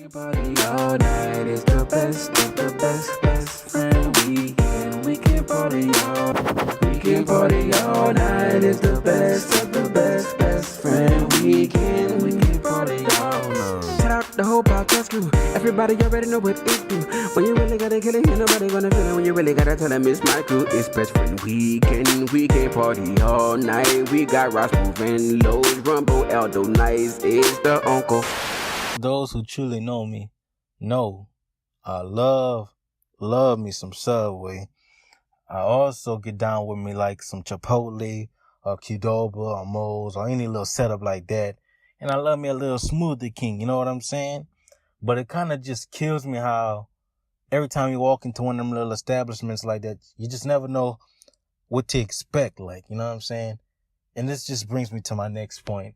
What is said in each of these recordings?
can party all night. It's the best of the best friend weekend. We can party all night. It's the best of the best friend weekend. We can party all night. Shout out the whole podcast crew. Everybody already know what it do. When you really gotta kill it, ain't nobody gonna feel it. When you really gotta tell them it's my crew. It's best friend weekend. We can party all night. We got Ross moving, Lowe's, Rumble, Aldo, Nice is the uncle. Those who truly know me know I love me some Subway. I also get down with me like some Chipotle or Qdoba or Moe's or any little setup like that. And I love me a little Smoothie King, you know what I'm saying? But it kind of just kills me how every time you walk into one of them little establishments like that, you just never know what to expect, like, you know what I'm saying? And this just brings me to my next point.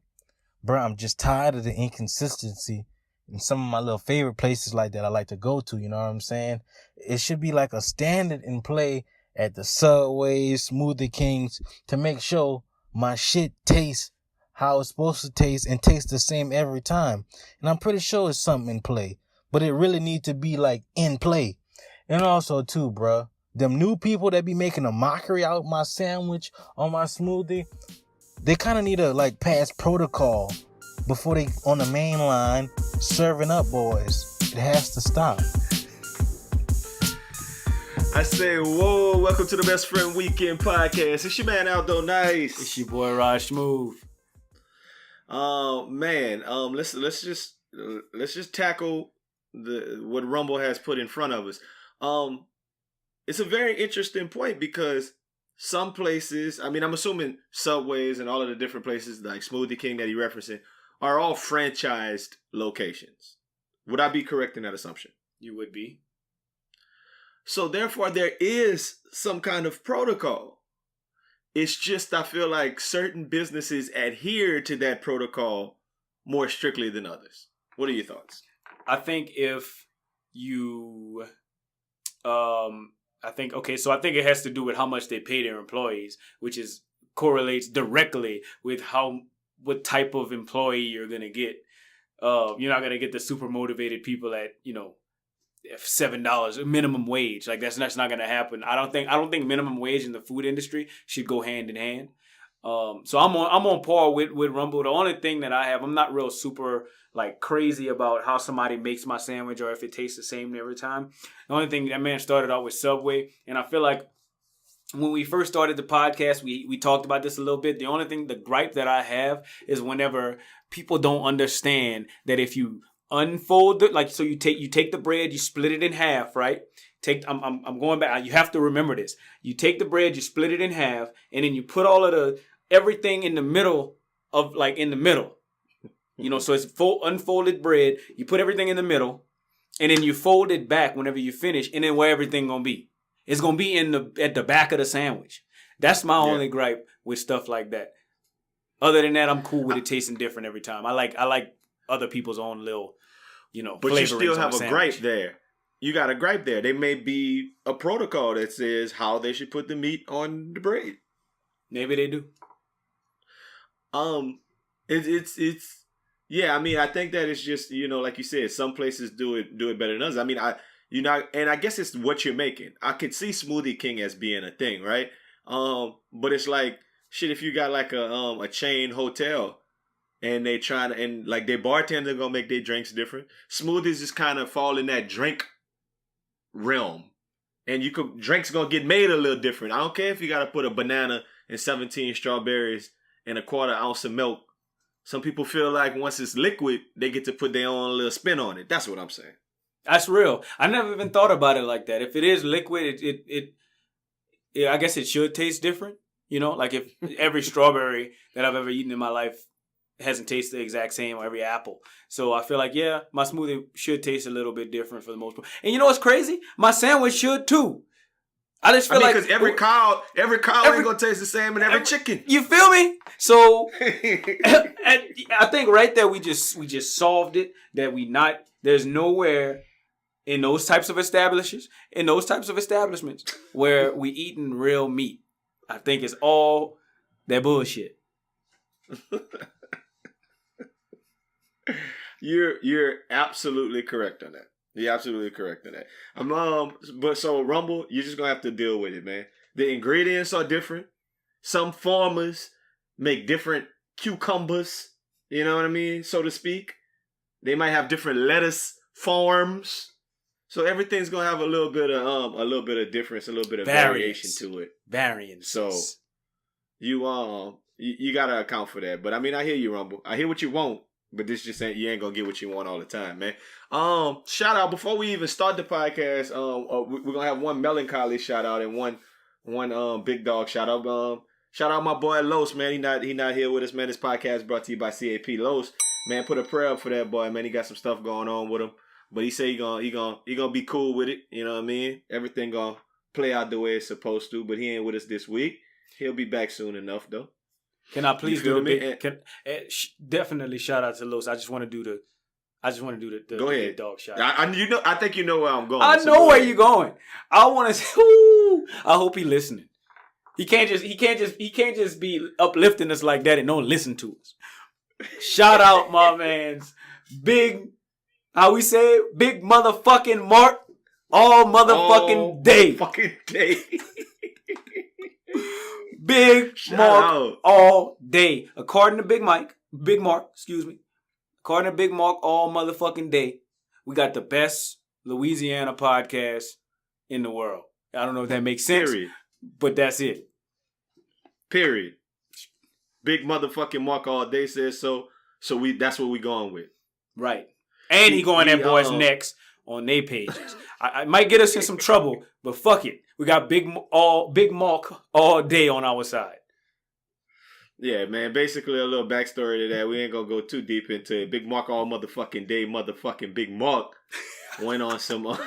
Bro, I'm just tired of the inconsistency in some of my little favorite places like that I like to go to, you know what I'm saying? It should be like a standard in play at the Subways, Smoothie Kings, to make sure my shit tastes how it's supposed to taste and tastes the same every time. And I'm pretty sure it's something in play, but it really need to be like in play. And also too, bro, them new people that be making a mockery out my sandwich on my smoothie, they kind of need to like pass protocol before they on the main line serving up boys. It has to stop. I say, whoa, welcome to the Best Friend Weekend podcast. It's your man Aldo Nice. It's your boy Raj Smuve. Let's just tackle what Rumble has put in front of us. It's a very interesting point because some places, I mean, I'm assuming Subways and all of the different places like Smoothie King that he referencing are all franchised locations. Would I be correct in that assumption? You would be. So therefore, there is some kind of protocol. It's just I feel like certain businesses adhere to that protocol more strictly than others. What are your thoughts? I think if you, I think it has to do with how much they pay their employees, which correlates directly with what type of employee you're gonna get. You're not gonna get the super motivated people at $7 minimum wage. Like that's not gonna happen. I don't think minimum wage in the food industry should go hand in hand. So I'm on par with Rumble. The only thing that I'm not real super like crazy about how somebody makes my sandwich or if it tastes the same every time. The only thing that man started out with Subway, and I feel like when we first started the podcast, we talked about this a little bit. The gripe that I have is whenever people don't understand that if you unfold it, like, so you take the bread, you split it in half, right? I'm going back. You have to remember this. You take the bread, you split it in half, and then you put all of everything in the middle of, like, in the middle. So it's unfolded bread. You put everything in the middle, and then you fold it back whenever you finish, and then where everything gonna be? It's gonna be at the back of the sandwich. That's my only gripe with stuff like that. Other than that, I'm cool with it tasting different every time. I like other people's own little, but you still have a gripe there. You got a gripe there. There may be a protocol that says how they should put the meat on the bread. Maybe they do. I mean, I think that it's just, like you said, some places do it better than others. I mean, and I guess it's what you're making. I could see Smoothie King as being a thing, right? But it's like, shit, if you got like a chain hotel and they trying to, and like their bartender gonna make their drinks different. Smoothies just kind of fall in that drink realm. And drinks gonna get made a little different. I don't care if you gotta put a banana and 17 strawberries and a quarter ounce of milk. Some people feel like once it's liquid, they get to put their own little spin on it. That's what I'm saying. That's real. I never even thought about it like that. If it is liquid, I guess it should taste different. Like if every strawberry that I've ever eaten in my life hasn't tasted the exact same, or every apple. So I feel like, my smoothie should taste a little bit different for the most part. And you know what's crazy? My sandwich should too. I just feel like because every cow ain't gonna taste the same, and every chicken. You feel me? So I think right there we just solved it. That there's nowhere in those types of establishments where we eating real meat. I think it's all that bullshit. You're absolutely correct on that. You're absolutely correct on that. But so Rumble, you're just gonna have to deal with it, man. The ingredients are different. Some farmers make different cucumbers. You know what I mean, so to speak. They might have different lettuce farms. So everything's gonna have a little bit of difference, a little bit of variation to it. Variance. So you gotta account for that. But I mean, I hear you, Rumble. I hear what you want. But this just ain't, you ain't gonna get what you want all the time, man. Shout out before we even start the podcast. We're gonna have one melancholy shout out and one big dog shout out. Shout out my boy Los, man. He not here with us, man. This podcast brought to you by CAP. Los, man, put a prayer up for that boy, man. He got some stuff going on with him, but he say he gonna be cool with it. You know what I mean? Everything gonna play out the way it's supposed to. But he ain't with us this week. He'll be back soon enough, though. Can I please do the big? Definitely shout out to Los. I just want to do the Go ahead. big dog shout. I think you know where I'm going. I know where you're going. I want to say, ooh, I hope he listening. He can't just be uplifting us like that and don't listen to us. Shout out my man's big, how we say it? Big motherfucking Mark all motherfucking day. Fucking day. Big Mark all day. According to Big Mark, according to Big Mark all motherfucking day, we got the best Louisiana podcast in the world. I don't know if that makes sense, but that's it. Period. Big motherfucking Mark all day says so. So that's what we going with. Right. And he going that boys next on their pages. I might get us in some trouble, but fuck it. We got Big Mark all day on our side. Yeah, man. Basically, a little backstory to that. We ain't gonna go too deep into it. Big Mark all motherfucking day, motherfucking Big Mark went on some.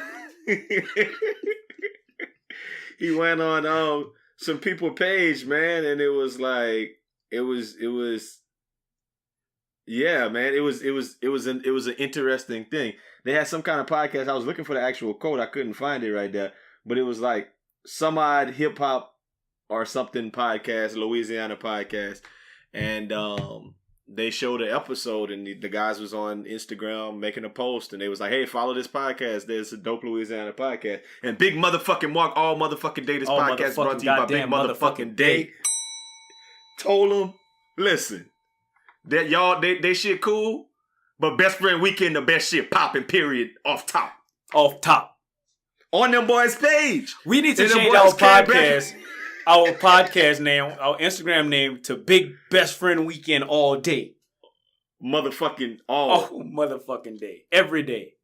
He went on some people page, man, and it was like yeah, man. It was an interesting thing. They had some kind of podcast. I was looking for the actual quote. I couldn't find it right there. But it was like some odd hip hop or something podcast, Louisiana podcast. And they showed an episode and the guys was on Instagram making a post and they was like, hey, follow this podcast. There's a dope Louisiana podcast. And Big motherfucking Mark all motherfucking day. This podcast brought to you by Big motherfucking day. Told them, listen, that y'all, they shit cool, but Best Friend Weekend, the best shit popping, period, off top. Off top. On them boys' page. We need to change our podcast name, our Instagram name to Big Best Friend Weekend all day. Motherfucking all motherfucking day. Every day.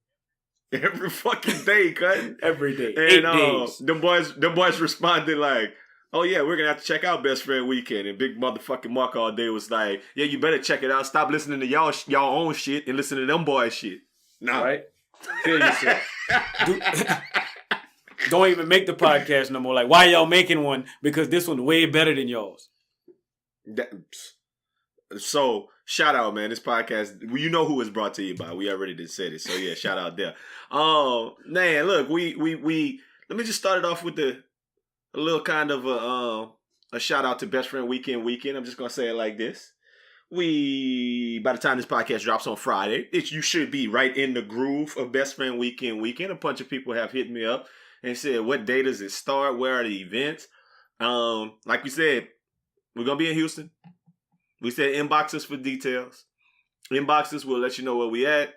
Every fucking day, cut. Every day. And 8 days. Them boys responded like, oh yeah, we're gonna have to check out Best Friend Weekend. And Big motherfucking Mark all day was like, yeah, you better check it out. Stop listening to y'all own shit and listen to them boys' shit. Nah. Right? Feel yourself. Don't even make the podcast no more. Like, why y'all making one? Because this one's way better than yours. So, shout out, man. This podcast, you know who it's brought to you by. We already did say this. So, yeah, shout out there. Oh, man, look, we let me just start it off with a little kind of a shout out to Best Friend Weekend. I'm just going to say it like this. By the time this podcast drops on Friday, you should be right in the groove of Best Friend Weekend. A bunch of people have hit me up and said, what day does it start? Where are the events? Like we said, we're going to be in Houston. We said inbox us for details. Inbox us, we'll let you know where we at.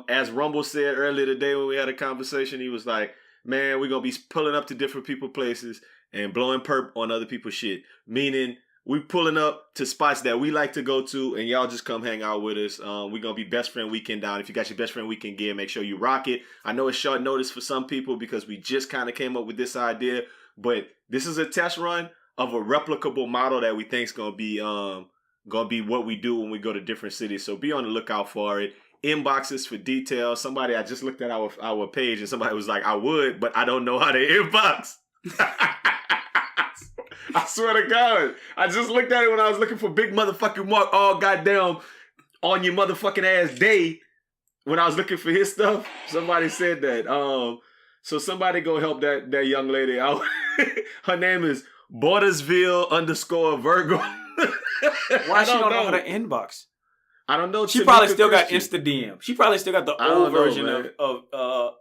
As Rumble said earlier today when we had a conversation, he was like, man, we're going to be pulling up to different people places and blowing perp on other people's shit. Meaning, we pulling up to spots that we like to go to, and y'all just come hang out with us. We're going to be Best Friend Weekend down. If you got your Best Friend Weekend gear, make sure you rock it. I know it's short notice for some people because we just kind of came up with this idea, but this is a test run of a replicable model that we think is going to be what we do when we go to different cities. So be on the lookout for it. Inboxes for details. I just looked at our page, and somebody was like, I would, but I don't know how to inbox. I swear to God. I just looked at it when I was looking for Big motherfucking Mark all goddamn on your motherfucking ass day. When I was looking for his stuff, somebody said that. So somebody go help that young lady out. Her name is Bordersville _ Virgo. Why she don't know how to inbox? I don't know. She probably Tamika still got Christian. Insta DM. She probably still got the I don't old know, version man. of I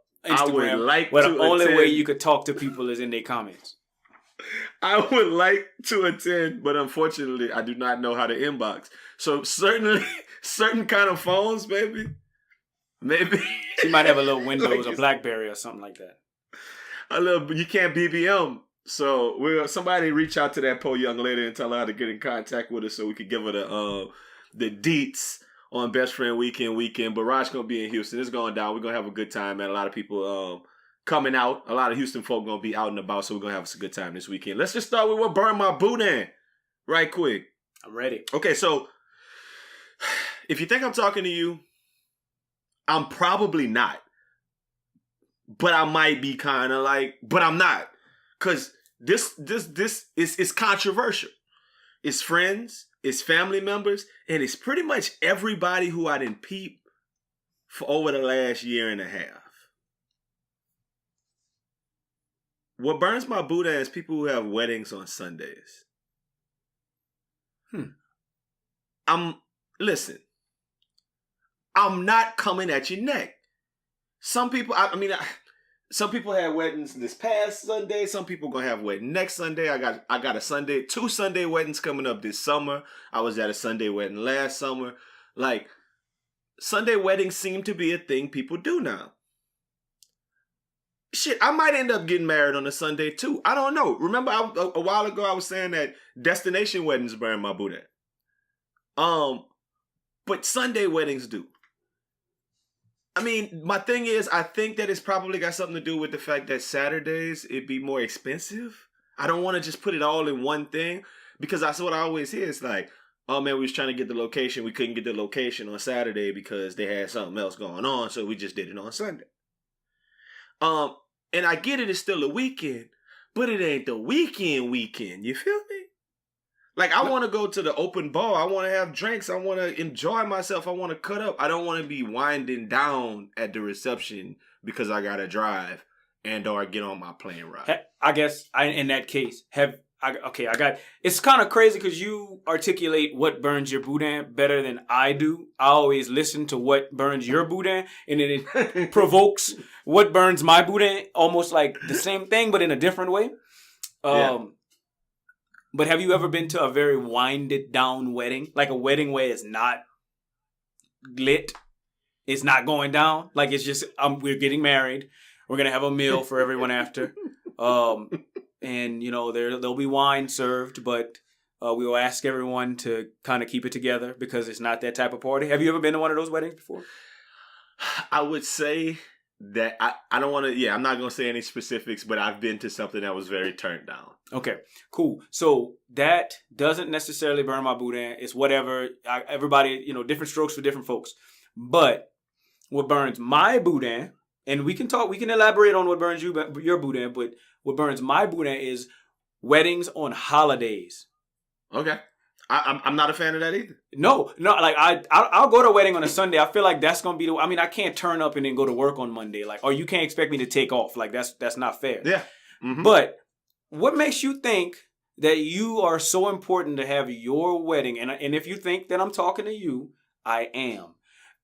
would Instagram, like where to the only way attend. you could talk to people is in their comments. I would like to attend, but unfortunately, I do not know how to inbox. So certainly, certain kind of phones, maybe. She might have a little Windows Like or BlackBerry or something like that. a little. You can't BBM. So somebody reach out to that poor young lady and tell her how to get in contact with us so we could give her the deets on Best Friend Weekend. But Raj gonna be in Houston. It's going down. We're gonna have a good time, man. A lot of people coming out. A lot of Houston folk gonna be out and about, so we're gonna have a good time this weekend. Let's just start with what burned my boudin right quick. I'm ready. Okay, so if you think I'm talking to you, I'm probably not. But I might be kind of like, but I'm not. Because this is controversial. It's friends, it's family members, and it's pretty much everybody who I didn't peep for over the last year and a half. What burns my boudin is people who have weddings on Sundays. Listen, I'm not coming at your neck. Some people, some people had weddings this past Sunday. Some people gonna have wedding next Sunday. I got a two Sunday weddings coming up this summer. I was at a Sunday wedding last summer. Like, Sunday weddings seem to be a thing people do now. Shit, I might end up getting married on a Sunday too. I don't know. Remember, a while ago I was saying that destination weddings burn my boudin. But Sunday weddings do. I mean, my thing is, I think that it's probably got something to do with the fact that Saturdays, it'd be more expensive. I don't want to just put it all in one thing, because that's what I always hear. It's like, oh man, we was trying to get the location. We couldn't get the location on Saturday because they had something else going on, so we just did it on Sunday. And I get it, it's still a weekend, but it ain't the weekend. You feel me? Like, I want to go to the open bar. I want to have drinks. I want to enjoy myself. I want to cut up. I don't want to be winding down at the reception because I got to drive and or get on my plane ride. I guess in that case, it's kind of crazy because you articulate what burns your boudin better than I do. I always listen to what burns your boudin, and then it provokes what burns my boudin, almost like the same thing, but in a different way. But have you ever been to a very winded down wedding? Like a wedding where it's not lit, it's not going down. Like, it's just, we're getting married. We're going to have a meal for everyone after. And, you know, there'll be wine served, but we will ask everyone to kind of keep it together because it's not that type of party. Have you ever been to one of those weddings before? I would say that I don't want to, I'm not going to say any specifics, but I've been to something that was very turned down. Okay, cool. So that doesn't necessarily burn my boudin. It's whatever. Everybody, you know, different strokes for different folks. But what burns my boudin, and we can elaborate on what burns your boudin, but what burns my boudin is weddings on holidays. Okay. I'm not a fan of that either. No, like I'll go to a wedding on a Sunday. I feel like that's gonna be I can't turn up and then go to work on Monday. Like, or you can't expect me to take off. Like, that's not fair. Yeah. Mm-hmm. But what makes you think that you are so important to have your wedding? And if you think that I'm talking to you, I am.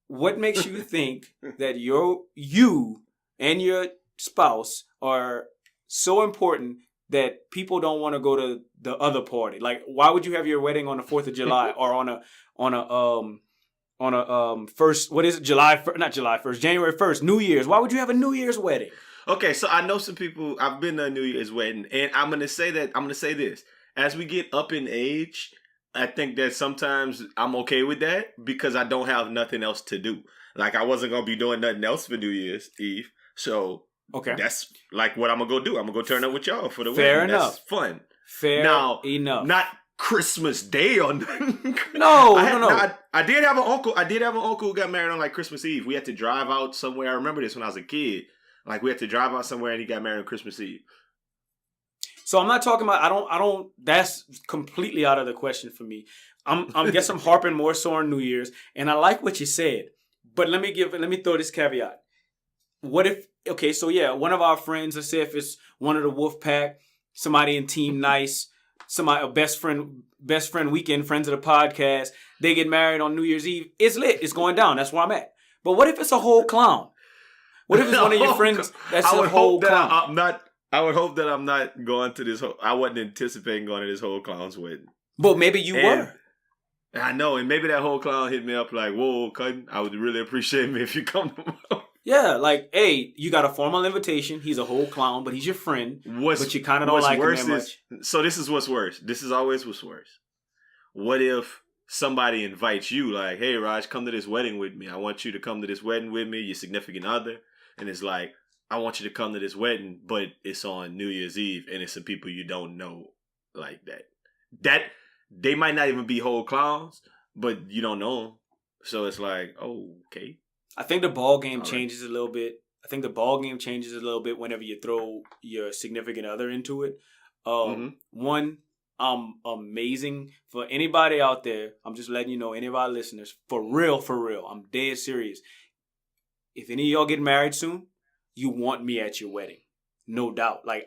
What makes you think that you and your spouse are so important that people don't want to go to the other party? Like, why would you have your wedding on the 4th of July or on a first, what is it? January 1st, New Year's. Why would you have a New Year's wedding? Okay, so I know some people, I've been to a New Year's wedding, and I'm going to say this. As we get up in age, I think that sometimes I'm okay with that because I don't have nothing else to do. Like, I wasn't going to be doing nothing else for New Year's Eve. So, okay, that's like what I'm going to go do. I'm going to go turn up with y'all for the wedding. Fair enough. That's fun. Fair enough. Not Christmas Day on No. I did have an uncle who got married on like Christmas Eve. We had to drive out somewhere. I remember this when I was a kid. Like, we had to drive out somewhere and he got married on Christmas Eve. So I'm not talking about, I don't, that's completely out of the question for me. I guess I'm harping more so on New Year's, and I like what you said, but let me throw this caveat. What if, one of our friends, let's say if it's one of the wolf pack, somebody in Team Nice, somebody, a best friend weekend, friends of the podcast, they get married on New Year's Eve. It's lit. It's going down. That's where I'm at. But what if it's a whole clown? What if it's one of your friends that's a whole clown? I would hope that I'm not going to this whole... I wasn't anticipating going to this whole clown's wedding. But maybe you were. I know, and maybe that whole clown hit me up like, whoa, Cutting, I would really appreciate me if you come to Yeah, like, hey, you got a formal invitation. He's a whole clown, but he's your friend. But you kind of don't like him that much. So this is what's worse. This is always what's worse. What if somebody invites you like, hey, Raj, come to this wedding with me. I want you to come to this wedding with me, your significant other. And it's like, I want you to come to this wedding, but it's on New Year's Eve, and it's some people you don't know like that. They might not even be whole clowns, but you don't know them. So it's like, oh, okay. I think the ball game changes a little bit. Whenever you throw your significant other into it. One, I'm amazing. For anybody out there, I'm just letting you know, any of our listeners, for real, I'm dead serious. If any of y'all get married soon, you want me at your wedding. No doubt. Like,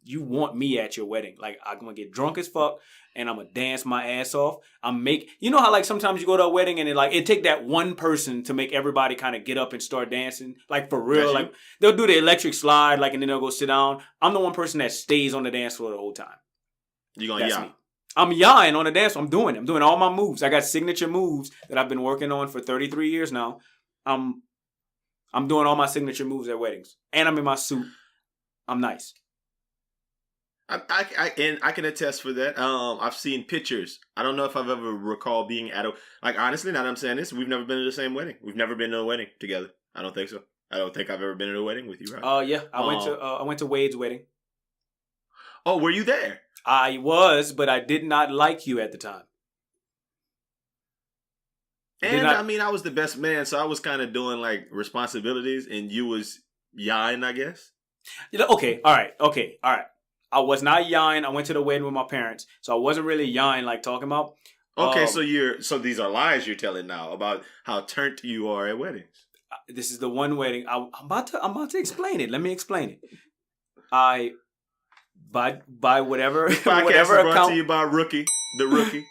you want me at your wedding. Like, I'm going to get drunk as fuck, and I'm going to dance my ass off. You know how, like, sometimes you go to a wedding, and it take that one person to make everybody kind of get up and start dancing. Like, for real. Like, they'll do the electric slide, like, and then they'll go sit down. I'm the one person that stays on the dance floor the whole time. You going to yaw? I'm yawing on the dance floor. I'm doing all my moves. I got signature moves that I've been working on for 33 years now. I'm doing all my signature moves at weddings. And I'm in my suit. I'm nice. I can attest for that. I've seen pictures. I don't know if I've ever recalled being at honestly, now that I'm saying this, we've never been to the same wedding. We've never been to a wedding together. I don't think so. I don't think I've ever been to a wedding with you, right? Yeah. I went to Wade's wedding. Oh, were you there? I was, but I did not like you at the time. And I was the best man, so I was kind of doing like responsibilities, and you was yawing, I guess. Okay, all right. I was not yawing. I went to the wedding with my parents, so I wasn't really yawing like talking about. Okay, so these are lies you're telling now about how turned you are at weddings. This is the one wedding I'm about to explain it. Let me explain it. By whatever this podcast whatever is brought account to you by the rookie.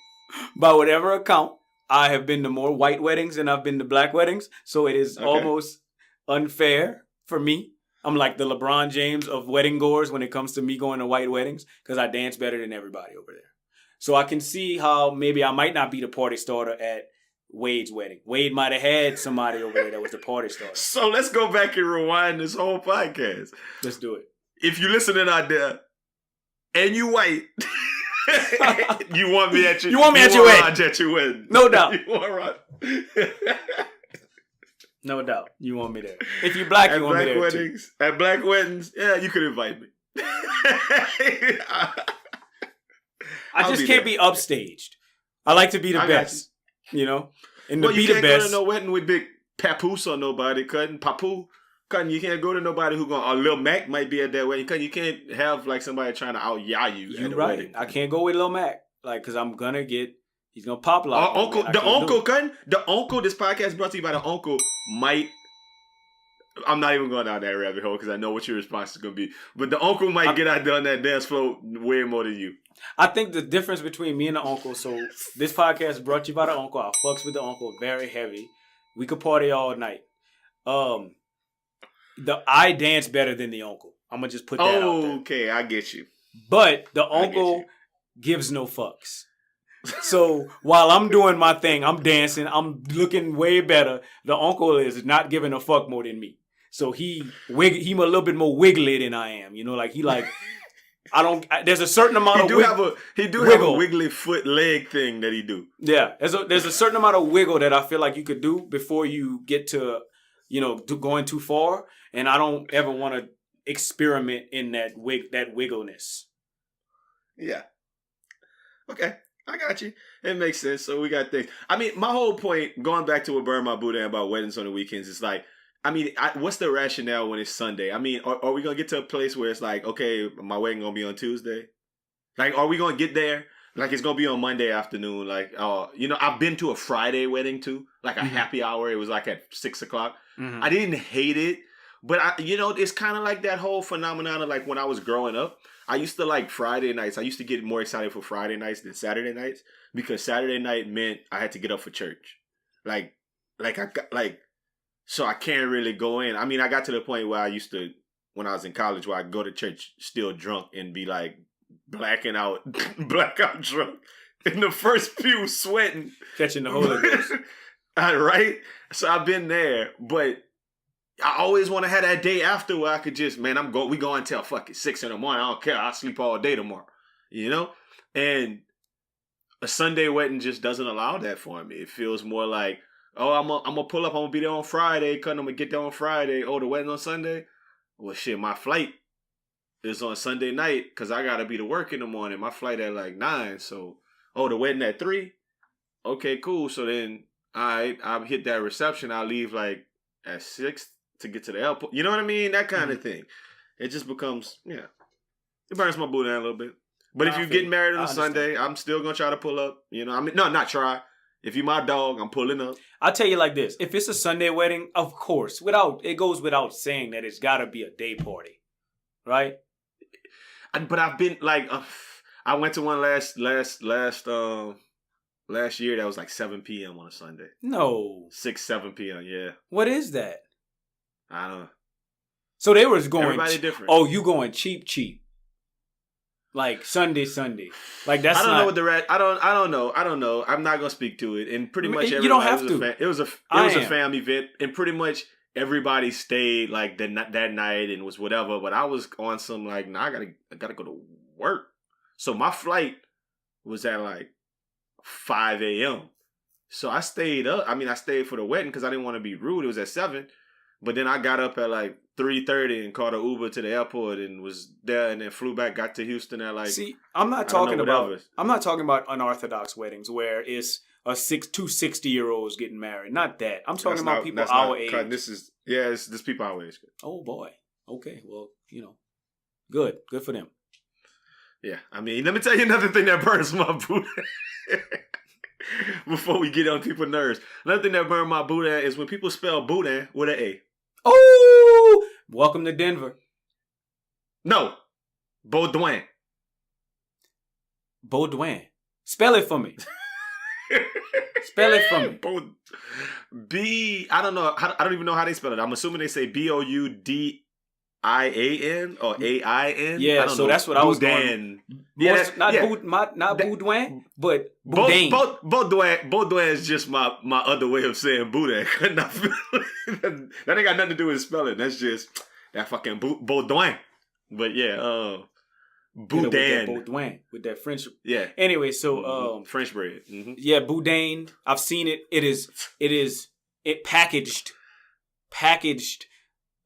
By whatever account, I have been to more white weddings than I've been to black weddings, so it is almost unfair for me. I'm like the LeBron James of wedding goers when it comes to me going to white weddings because I dance better than everybody over there. So I can see how maybe I might not be the party starter at Wade's wedding. Wade might have had somebody over there that was the party starter. So let's go back and rewind this whole podcast. Let's do it. If you're listening out there and you white, you want me at your wedding. No doubt. You want Rod. No doubt. You want me there. If you're black, you want me there too. At black weddings, yeah, you could invite me. I just can't be upstaged. I like to be the best. You know? And to be the best. You can't go to no wedding with big papoose or nobody, Cutting. Papu. Cutting, you can't go to nobody who going, Lil Mac might be at that wedding. Cutting, you can't have like somebody trying to out-yah you at the wedding. I can't go with Lil Mac. Like, because I'm going to get... He's gonna pop lock. The uncle. This podcast brought to you by the uncle. I'm not even going down that rabbit hole because I know what your response is gonna be. But the uncle might get out there on that dance floor way more than you. I think the difference between me and the uncle. So this podcast is brought to you by the uncle. I fucks with the uncle very heavy. We could party all night. I dance better than the uncle. I'm gonna just put that out there. Okay, I get you. But the uncle gives no fucks. So while I'm doing my thing, I'm dancing, I'm looking way better. The uncle is not giving a fuck more than me. So he a little bit more wiggly than I am. You know, like there's a certain amount of wiggle. He do have a wiggly foot leg thing that he do. Yeah, there's a certain amount of wiggle that I feel like you could do before you get to, going too far. And I don't ever want to experiment in that wiggleness. Yeah. Okay. I got you. It makes sense. So we got things. I mean, my whole point, going back to what Burned My Boudin about weddings on the weekends, is like, what's the rationale when it's Sunday? I mean, are we going to get to a place where it's like, okay, my wedding going to be on Tuesday? Like, are we going to get there? Like, it's going to be on Monday afternoon. Like, I've been to a Friday wedding too. Like a happy hour. It was like at 6 o'clock. Mm-hmm. I didn't hate it, But it's kind of like that whole phenomenon of like when I was growing up, I used to like Friday nights. I used to get more excited for Friday nights than Saturday nights because Saturday night meant I had to get up for church. So I can't really go in. I mean, I got to the point where I used to, when I was in college, where I'd go to church still drunk and be like blackout drunk in the first pew sweating. Catching the Holy Ghost. Right? So I've been there, but I always want to have that day after where I could just, man, we going until 6 a.m. I don't care. I'll sleep all day tomorrow. And a Sunday wedding just doesn't allow that for me. It feels more like, oh, I'm gonna pull up. I'm gonna be there on Friday. I'm gonna get there on Friday. Oh, the wedding on Sunday. Well, shit, my flight is on Sunday night because I gotta be to work in the morning. My flight at like 9. So, the wedding at 3. Okay, cool. So then, I'll hit that reception. I'll leave like at 6 to get to the airport. You know what I mean? That kind of thing. It just becomes, it burns my boudin a little bit. But if you're getting married on a Sunday, I'm still gonna try to pull up. No, not try. If you my dog, I'm pulling up. I'll tell you like this. If it's a Sunday wedding, of course, it goes without saying that it's got to be a day party. Right? But I've been like, I went to one last year that was like 7 p.m. on a Sunday. No. 6, 7 p.m., yeah. What is that? I don't know. So they was going... Everybody different. Oh, you going cheap. Like Sunday. Like that's I don't know what the rest... I don't know. I'm not going to speak to it. And pretty much everybody... You don't have to. It was a family event. And pretty much everybody stayed like that night and was whatever. But I was on some like, I gotta go to work. So my flight was at like 5 a.m. So I stayed up. I mean, I stayed for the wedding because I didn't want to be rude. It was at 7. But then I got up at like 3:30 and caught an Uber to the airport and was there and then flew back, got to Houston at like... See, I'm not talking about unorthodox weddings where it's two 60-year-olds getting married. Not that. I'm talking about people our age. This people our age. Oh boy. Okay. Well, good for them. Yeah. I mean, let me tell you another thing that burns my boudin. Before we get on people's nerves. Another thing that burns my boudin is when people spell boudin with an A. Oh! Welcome to Denver. No. Baudouin. Baudouin. Spell it for me. Spell it for me. I don't know. I don't even know how they spell it. I'm assuming they say Boudin or Ain. Yeah, so know. that's what I was going. Not Baudouin, but Boudain. Baudouin is just my other way of saying boudin. That ain't got nothing to do with spelling. That's just that fucking Baudouin. But yeah, Boudin. Baudouin with that French. Yeah. Anyway, so French bread. Mm-hmm. Yeah, Boudain. I've seen it. It packaged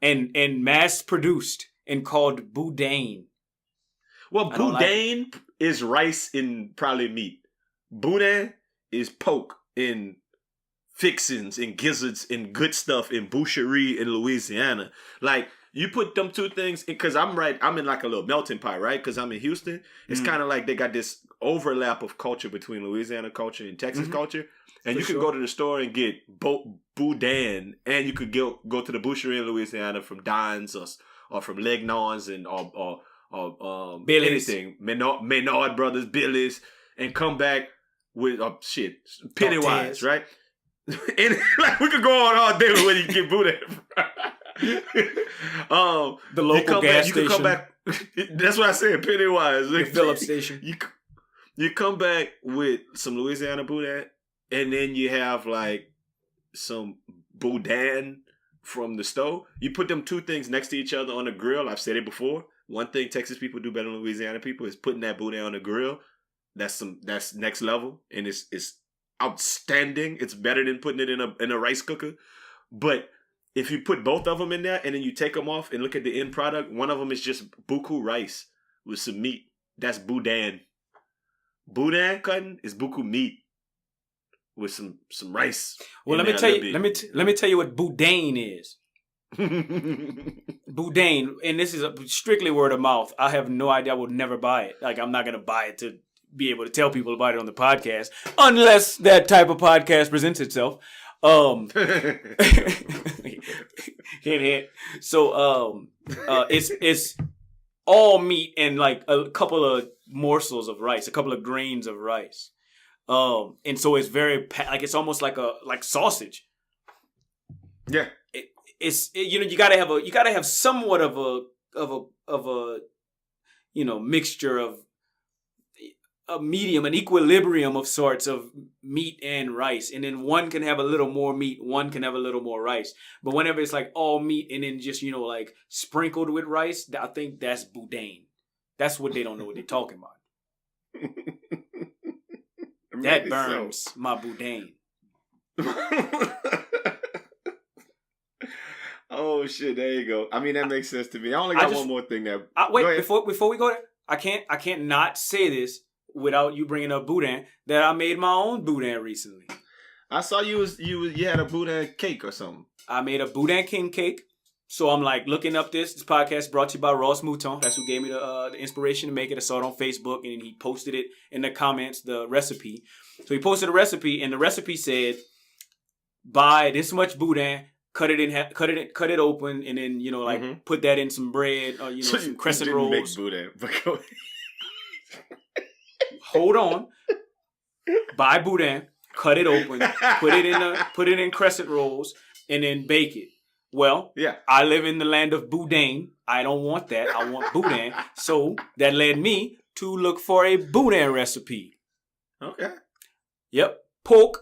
and mass produced and called boudin. Well, boudin is rice in probably meat. Boudin is pork in fixins and gizzards and good stuff in boucherie in Louisiana. Like, you put them two things, because I'm in like a little melting pot, right? Because I'm in Houston. It's kind of like they got this overlap of culture between Louisiana culture and Texas culture. And you could go to the store and get boudin, and you could go to the boucherie in Louisiana from Don's or from Legnon's and or Billy's. Anything. Menard Brothers, Billy's, and come back with Pennywise, right? And like we could go on all day with where you get boudin. The local gas station. You could come back. That's what I said, Pennywise. The Phillips station. You come back with some Louisiana boudin. And then you have like some boudin from the stove. You put them two things next to each other on the grill. I've said it before. One thing Texas people do better than Louisiana people is putting that boudin on the grill. That's next level, and it's outstanding. It's better than putting it in a rice cooker. But if you put both of them in there and then you take them off and look at the end product, one of them is just buku rice with some meat. That's boudin. Boudin cutting is buku meat with some rice. Well, let me tell you what boudin is. Boudin, and this is strictly word of mouth. I have no idea. I would never buy it. Like, I'm not gonna buy it to be able to tell people about it on the podcast, unless that type of podcast presents itself. Hint, hint. So it's all meat and like a couple of morsels of rice, a couple of grains of rice. And so it's very like it's almost like sausage. Yeah. You gotta have somewhat of a mixture of a medium, an equilibrium of sorts of meat and rice, and then one can have a little more meat, one can have a little more rice. But whenever it's like all meat and then just like sprinkled with rice, I think that's boudin. That's what they don't know what they're talking about. That burns my boudin. Oh shit! There you go. I mean, that makes sense to me. I only got one more thing there. Wait, before we go there, I can't not say this without you bringing up boudin. That I made my own boudin recently. I saw you had a boudin cake or something. I made a boudin king cake. So I'm like looking up this podcast brought to you by Ross Mouton. That's who gave me the inspiration to make it. I saw it on Facebook and he posted it in the comments, the recipe. So he posted a recipe and the recipe said, buy this much boudin, cut it open, and then put that in some bread or so some crescent rolls. Make boudin, but go ahead. Hold on. Buy boudin, cut it open, put it in crescent rolls, and then bake it. Well, yeah. I live in the land of boudin. I don't want that. I want boudin. So that led me to look for a boudin recipe. Okay. Yep. Pork,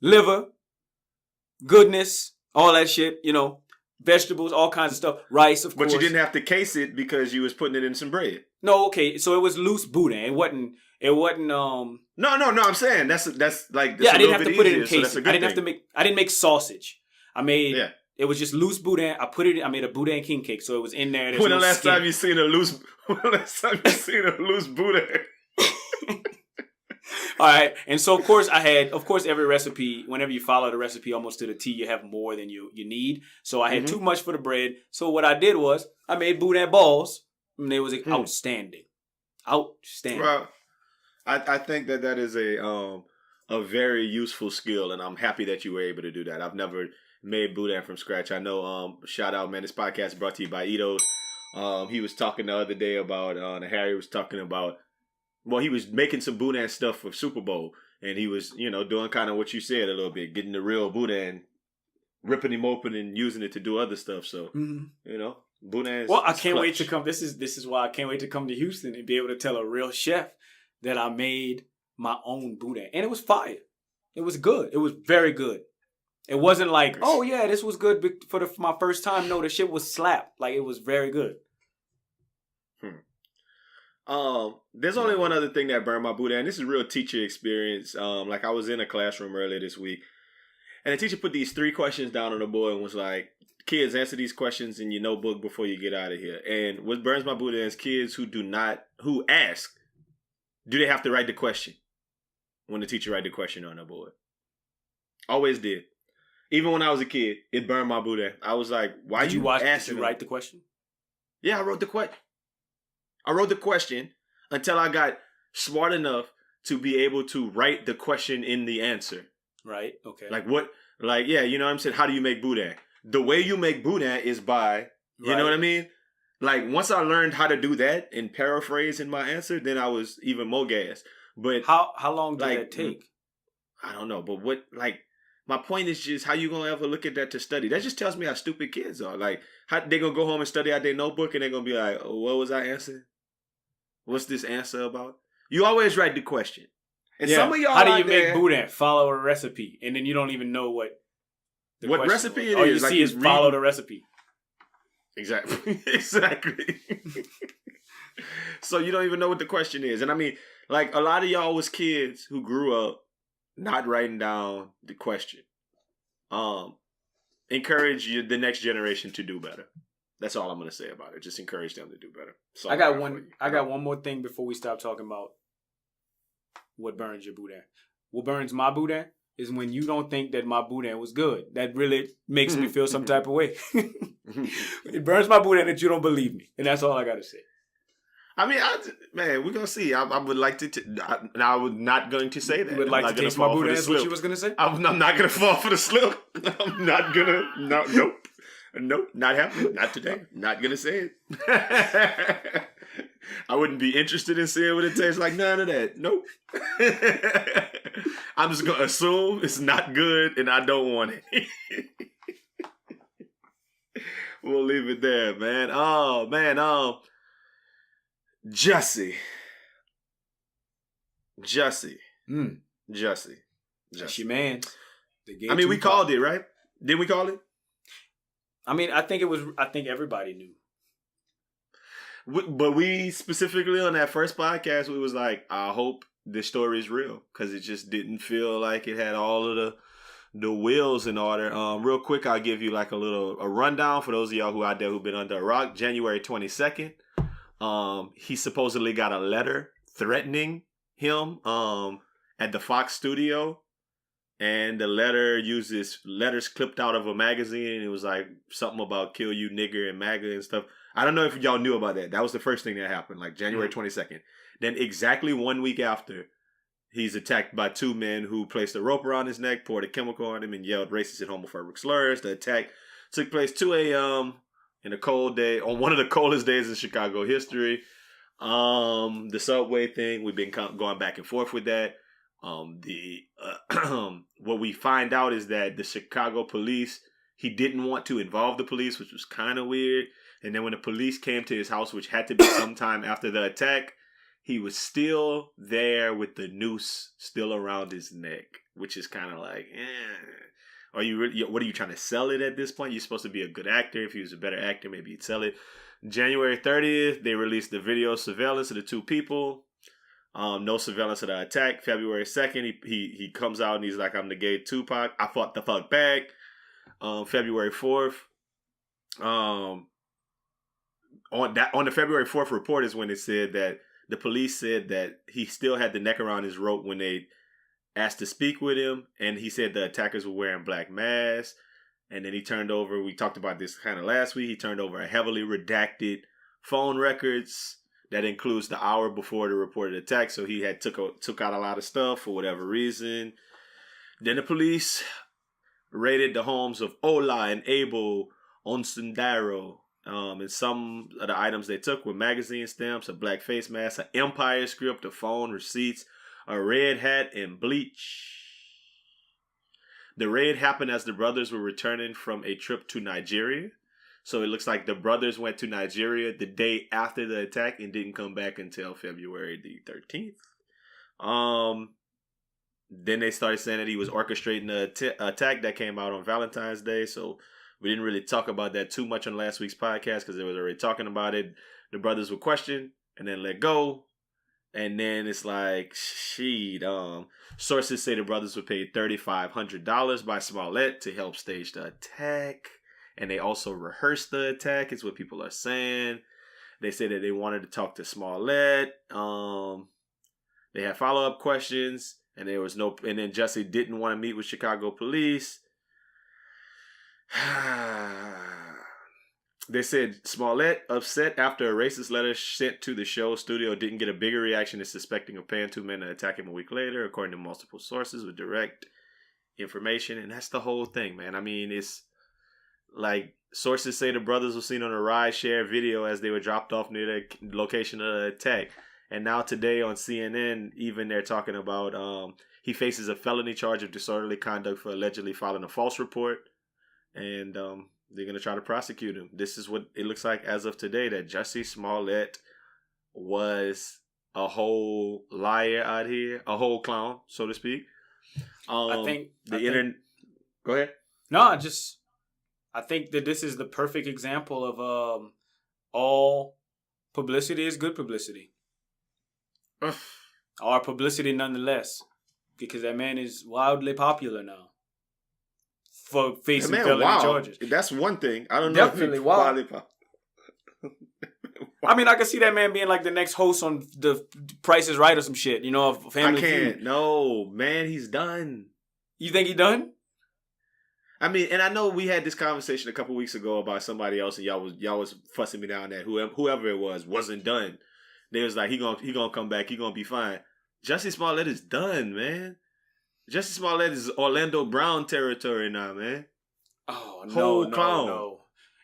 liver, goodness, all that shit, vegetables, all kinds of stuff. Rice, of course. But you didn't have to case it because you was putting it in some bread. No, okay. So it was loose boudin. It wasn't No, I'm saying that's like I didn't have to put it in case. I didn't make sausage. It was just loose boudin. I made a boudin king cake, so it was in there. When the last time you seen a loose boudin? All right, and so of course every recipe, whenever you follow the recipe almost to the T, you have more than you need. So I had too much for the bread. So what I did was I made boudin balls, and they was outstanding. Well, I think that is a very useful skill, and I'm happy that you were able to do that. I've never made boudin from scratch. I know, shout out, man, this podcast is brought to you by Ito's. He was talking the other day about, Harry was talking about, well, he was making some boudin stuff for Super Bowl, and he was, doing kind of what you said a little bit, getting the real boudin, ripping him open and using it to do other stuff. So, boudin is I can't wait to come. This is why I can't wait to come to Houston and be able to tell a real chef that I made my own boudin. And it was fire. It was good. It was very good. It wasn't like, oh yeah, this was good for my first time. No, the shit was slap. Like, it was very good. There's only one other thing that burned my boudin, and this is real teacher experience. Like, I was in a classroom earlier this week, and the teacher put these 3 questions down on the board and was like, kids, answer these questions in your notebook before you get out of here. And what burns my boudin is kids who ask, do they have to write the question when the teacher write the question on the board? Always did. Even when I was a kid, it burned my boudin. I was like, why did you write the question? Yeah, I wrote the question. I wrote the question until I got smart enough to be able to write the question in the answer. Right, okay. Like what? Like, yeah, you know what I'm saying? How do you make boudin? The way you make boudin is by, you know what I mean? Like, once I learned how to do that and paraphrase in my answer, then I was even more gassed. But how long did that take? I don't know. But my point is just, how you going to ever look at that to study? That just tells me how stupid kids are. Like, how they going to go home and study out their notebook and they're going to be like, oh, what was I answering? What's this answer about? You always write the question. And some of y'all how do you make boudin? Follow a recipe. And then you don't even know what recipe it is. All you see is follow the recipe. Exactly. Exactly. So you don't even know what the question is. And I mean, like, a lot of y'all was kids who grew up not writing down the question. Encourage the next generation to do better. That's all I'm going to say about it. Just encourage them to do better. I got one more thing before we stop talking about what burns your boudin. What burns my boudin is when you don't think that my boudin was good. That really makes me feel some type of way. It burns my boudin that you don't believe me. And that's all I got to say. I mean, we're going to see. I would like to, I was not going to say that. You would like to taste my boudin, is what you was going to say? I'm not going to fall for the slip. I'm not going to, nope. Nope, not happening. Not today. Not gonna say it. I wouldn't be interested in seeing what it tastes like. None of that. Nope. I'm just gonna assume it's not good and I don't want it. We'll leave it there, man. Oh man, Jussie. Jussie. That's your man. I mean, we called it, right? Didn't we call it? I mean, I think everybody knew. But we specifically on that first podcast, we was like, I hope this story is real, because it just didn't feel like it had all of the wheels in order. Real quick, I'll give you like a rundown for those of y'all who out there who've been under a rock. January 22nd, he supposedly got a letter threatening him at the Fox studio. And the letter uses letters clipped out of a magazine. And it was like something about kill you nigger and MAGA and stuff. I don't know if y'all knew about that. That was the first thing that happened, like January 22nd. Then exactly 1 week after, he's attacked by two men who placed a rope around his neck, poured a chemical on him, and yelled racist and homophobic slurs. The attack took place 2 a.m. in a cold day, on one of the coldest days in Chicago history. The subway thing, we've been going back and forth with that. What we find out is that the Chicago police, he didn't want to involve the police, which was kind of weird. And then when the police came to his house, which had to be sometime after the attack, he was still there with the noose still around his neck, which is kind of like, Are you really, what are you trying to sell it at this point? You're supposed to be a good actor. If he was a better actor, maybe he'd sell it. January 30th, they released the video surveillance of the two people. No surveillance of the attack. February 2nd, he comes out and he's like, I'm the gay Tupac. I fought the fuck back. February 4th. On the February 4th report is when it said that the police said that he still had the neck around his rope when they asked to speak with him. And he said the attackers were wearing black masks. And then he turned over, we talked about this kind of last week, he turned over a heavily redacted phone records. That includes the hour before the reported attack. So he had took out a lot of stuff for whatever reason. Then the police raided the homes of Ola and Abel Onsendaro. And some of the items they took were magazine stamps, a black face mask, an Empire script, a phone, receipts, a red hat, and bleach. The raid happened as the brothers were returning from a trip to Nigeria. So it looks like the brothers went to Nigeria the day after the attack and didn't come back until February the 13th. Then they started saying that he was orchestrating the attack that came out on Valentine's Day. So we didn't really talk about that too much on last week's podcast because they were already talking about it. The brothers were questioned and then let go. And then it's like, sources say the brothers were paid $3,500 by Smollett to help stage the attack. And they also rehearsed the attack, is what people are saying. They say that they wanted to talk to Smollett. They had follow-up questions, and there was no. And then Jussie didn't want to meet with Chicago police. They said Smollett upset after a racist letter sent to the show studio didn't get a bigger reaction than suspecting of paying two men to attack him a week later, according to multiple sources with direct information. And that's the whole thing, man. I mean, it's. Like, sources say the brothers were seen on a ride-share video as they were dropped off near the location of the attack. And now today on CNN, even they're talking about he faces a felony charge of disorderly conduct for allegedly filing a false report. And they're going to try to prosecute him. This is what it looks like as of today, that Jussie Smollett was a whole liar out here, a whole clown, so to speak. Go ahead. No, I think that this is the perfect example of all publicity is good publicity. Or publicity nonetheless. Because that man is wildly popular now. For facing felony charges. That's one thing. I don't know. Definitely wild. I mean, I can see that man being like the next host on The Price is Right or some shit. You know, Family Feud. No, man, he's done. You think he done? I mean, and I know we had this conversation a couple weeks ago about somebody else, and y'all was fussing me down that whoever it was wasn't done. They was like, he gonna come back, he gonna be fine. Jussie Smollett is done, man. Jussie Smollett is Orlando Brown territory now, man. Oh no.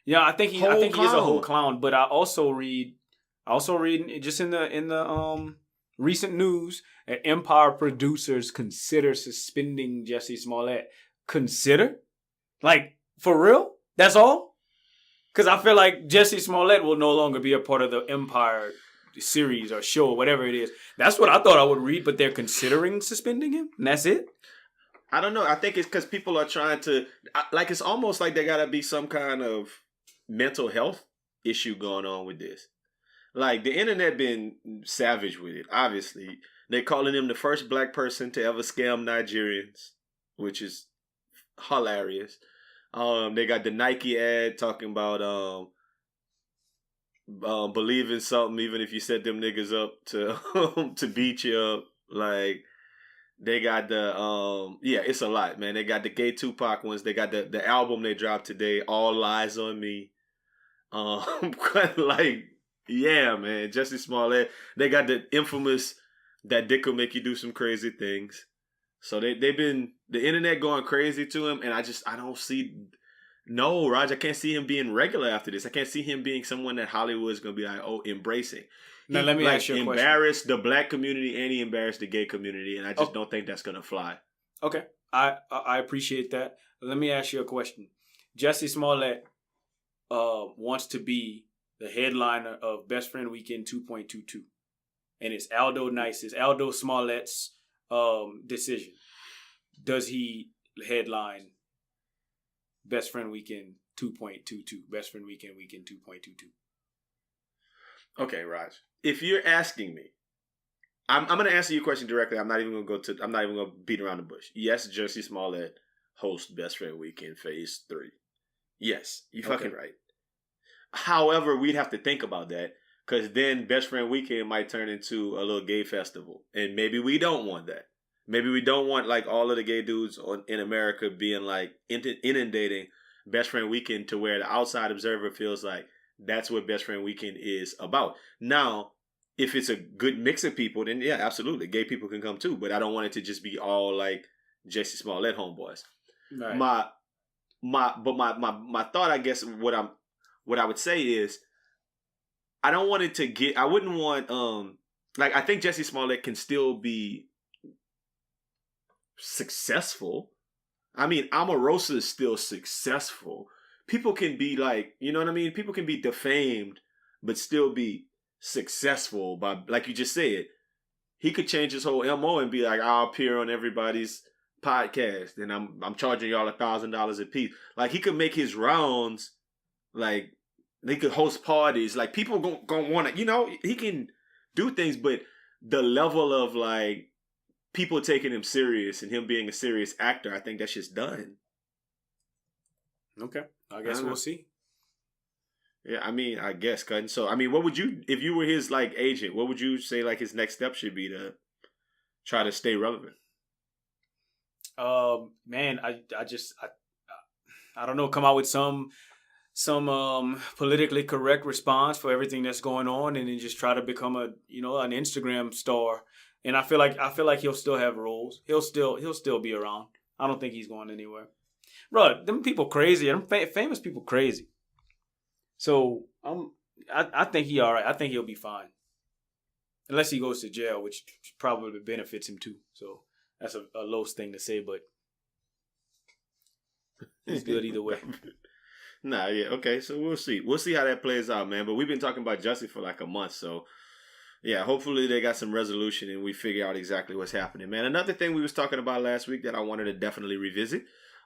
Yeah, I think he Whole is a whole clown. clown. But I also read just in the recent news that Empire producers consider suspending Jussie Smollett. Consider? Like, for real? That's all? Because I feel like Jussie Smollett will no longer be a part of the Empire series or show or whatever it is. That's what I thought I would read, but they're considering suspending him, and that's it? I don't know. I think it's because people are trying to, like, it's almost like there gotta be some kind of mental health issue going on with this. Like, the internet been savage with it. Obviously, they're calling him the first black person to ever scam Nigerians, which is hilarious. They got the Nike ad talking about believe in something even if you set them niggas up to to beat you up. Like, they got the yeah, it's a lot, man. They got the gay Tupac ones. They got the album they dropped today, All Lies on Me. Like, yeah, man, Jussie Smollett. They got the infamous That Dick Will Make You Do Some Crazy Things. So they've been the internet going crazy to him, and I don't see. No, Raj, I can't see him being regular after this. I can't see him being someone that Hollywood is gonna be like, oh, embracing. Now let me ask you a question. Embarrassed the black community and he embarrassed the gay community, and I just don't think that's gonna fly. Okay, I appreciate that. Let me ask you a question. Jussie Smollett wants to be the headliner of Best Friend Weekend 2.22, and it's Aldo Smollett's decision. Does he headline Best Friend Weekend 2.22? Best Friend Weekend 2.22. Okay, Raj. If you're asking me, I'm going to answer your question directly. I'm not even going to beat around the bush. Yes, Jussie Smollett hosts Best Friend Weekend Phase 3. Yes, you fucking right. However, we'd have to think about that, because then Best Friend Weekend might turn into a little gay festival, and maybe we don't want that. Maybe we don't want like all of the gay dudes in America being like inundating Best Friend Weekend to where the outside observer feels like that's what Best Friend Weekend is about. Now, if it's a good mix of people, then yeah, absolutely, gay people can come too. But I don't want it to just be all like Jussie Smollett homeboys. Right. My thought, I guess, what I would say is, I don't want it to get. I wouldn't want like, I think Jussie Smollett can still be successful. I mean, Omarosa is still successful. People can be like, you know what I mean? People can be defamed, but still be successful by, like you just said, he could change his whole MO and be like, I'll appear on everybody's podcast and I'm charging y'all $1,000 a piece. Like, he could make his rounds, like, they could host parties. Like, people gonna want to, you know, he can do things, but the level of like people taking him serious and him being a serious actor, I think that's just done. Okay, I guess we'll see. Yeah, I mean, I guess, cutting. So, I mean, what would you, if you were his like agent, what would you say like his next step should be to try to stay relevant? Man, I don't know. Come out with some politically correct response for everything that's going on, and then just try to become an Instagram star. And I feel like he'll still have roles. He'll still be around. I don't think he's going anywhere. Bro, them people crazy. Them famous people crazy. So I think he all right. I think he'll be fine, unless he goes to jail, which probably benefits him too. So that's a low thing to say, but he's good either way. Nah, yeah, okay. So we'll see. We'll see how that plays out, man. But we've been talking about Jussie for like a month, so yeah, hopefully they got some resolution and we figure out exactly what's happening, man. Another thing we was talking about last week that I wanted to definitely revisit.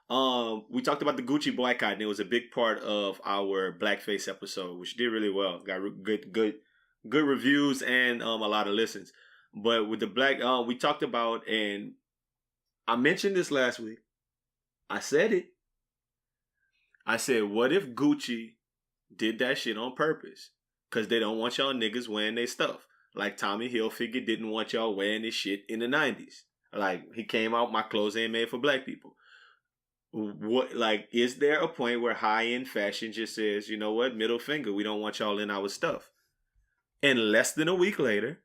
We talked about the Gucci boycott, and it was a big part of our blackface episode, which did really well. Got good reviews and a lot of listens. But with the black, we talked about, and I mentioned this last week. I said it. I said, what if Gucci did that shit on purpose? Because they don't want y'all niggas wearing their stuff. Like Tommy Hilfiger didn't want y'all wearing this shit in the 90s. Like, he came out, my clothes ain't made for black people. What, like, is there a point where high-end fashion just says, you know what, middle finger, we don't want y'all in our stuff? And less than a week later,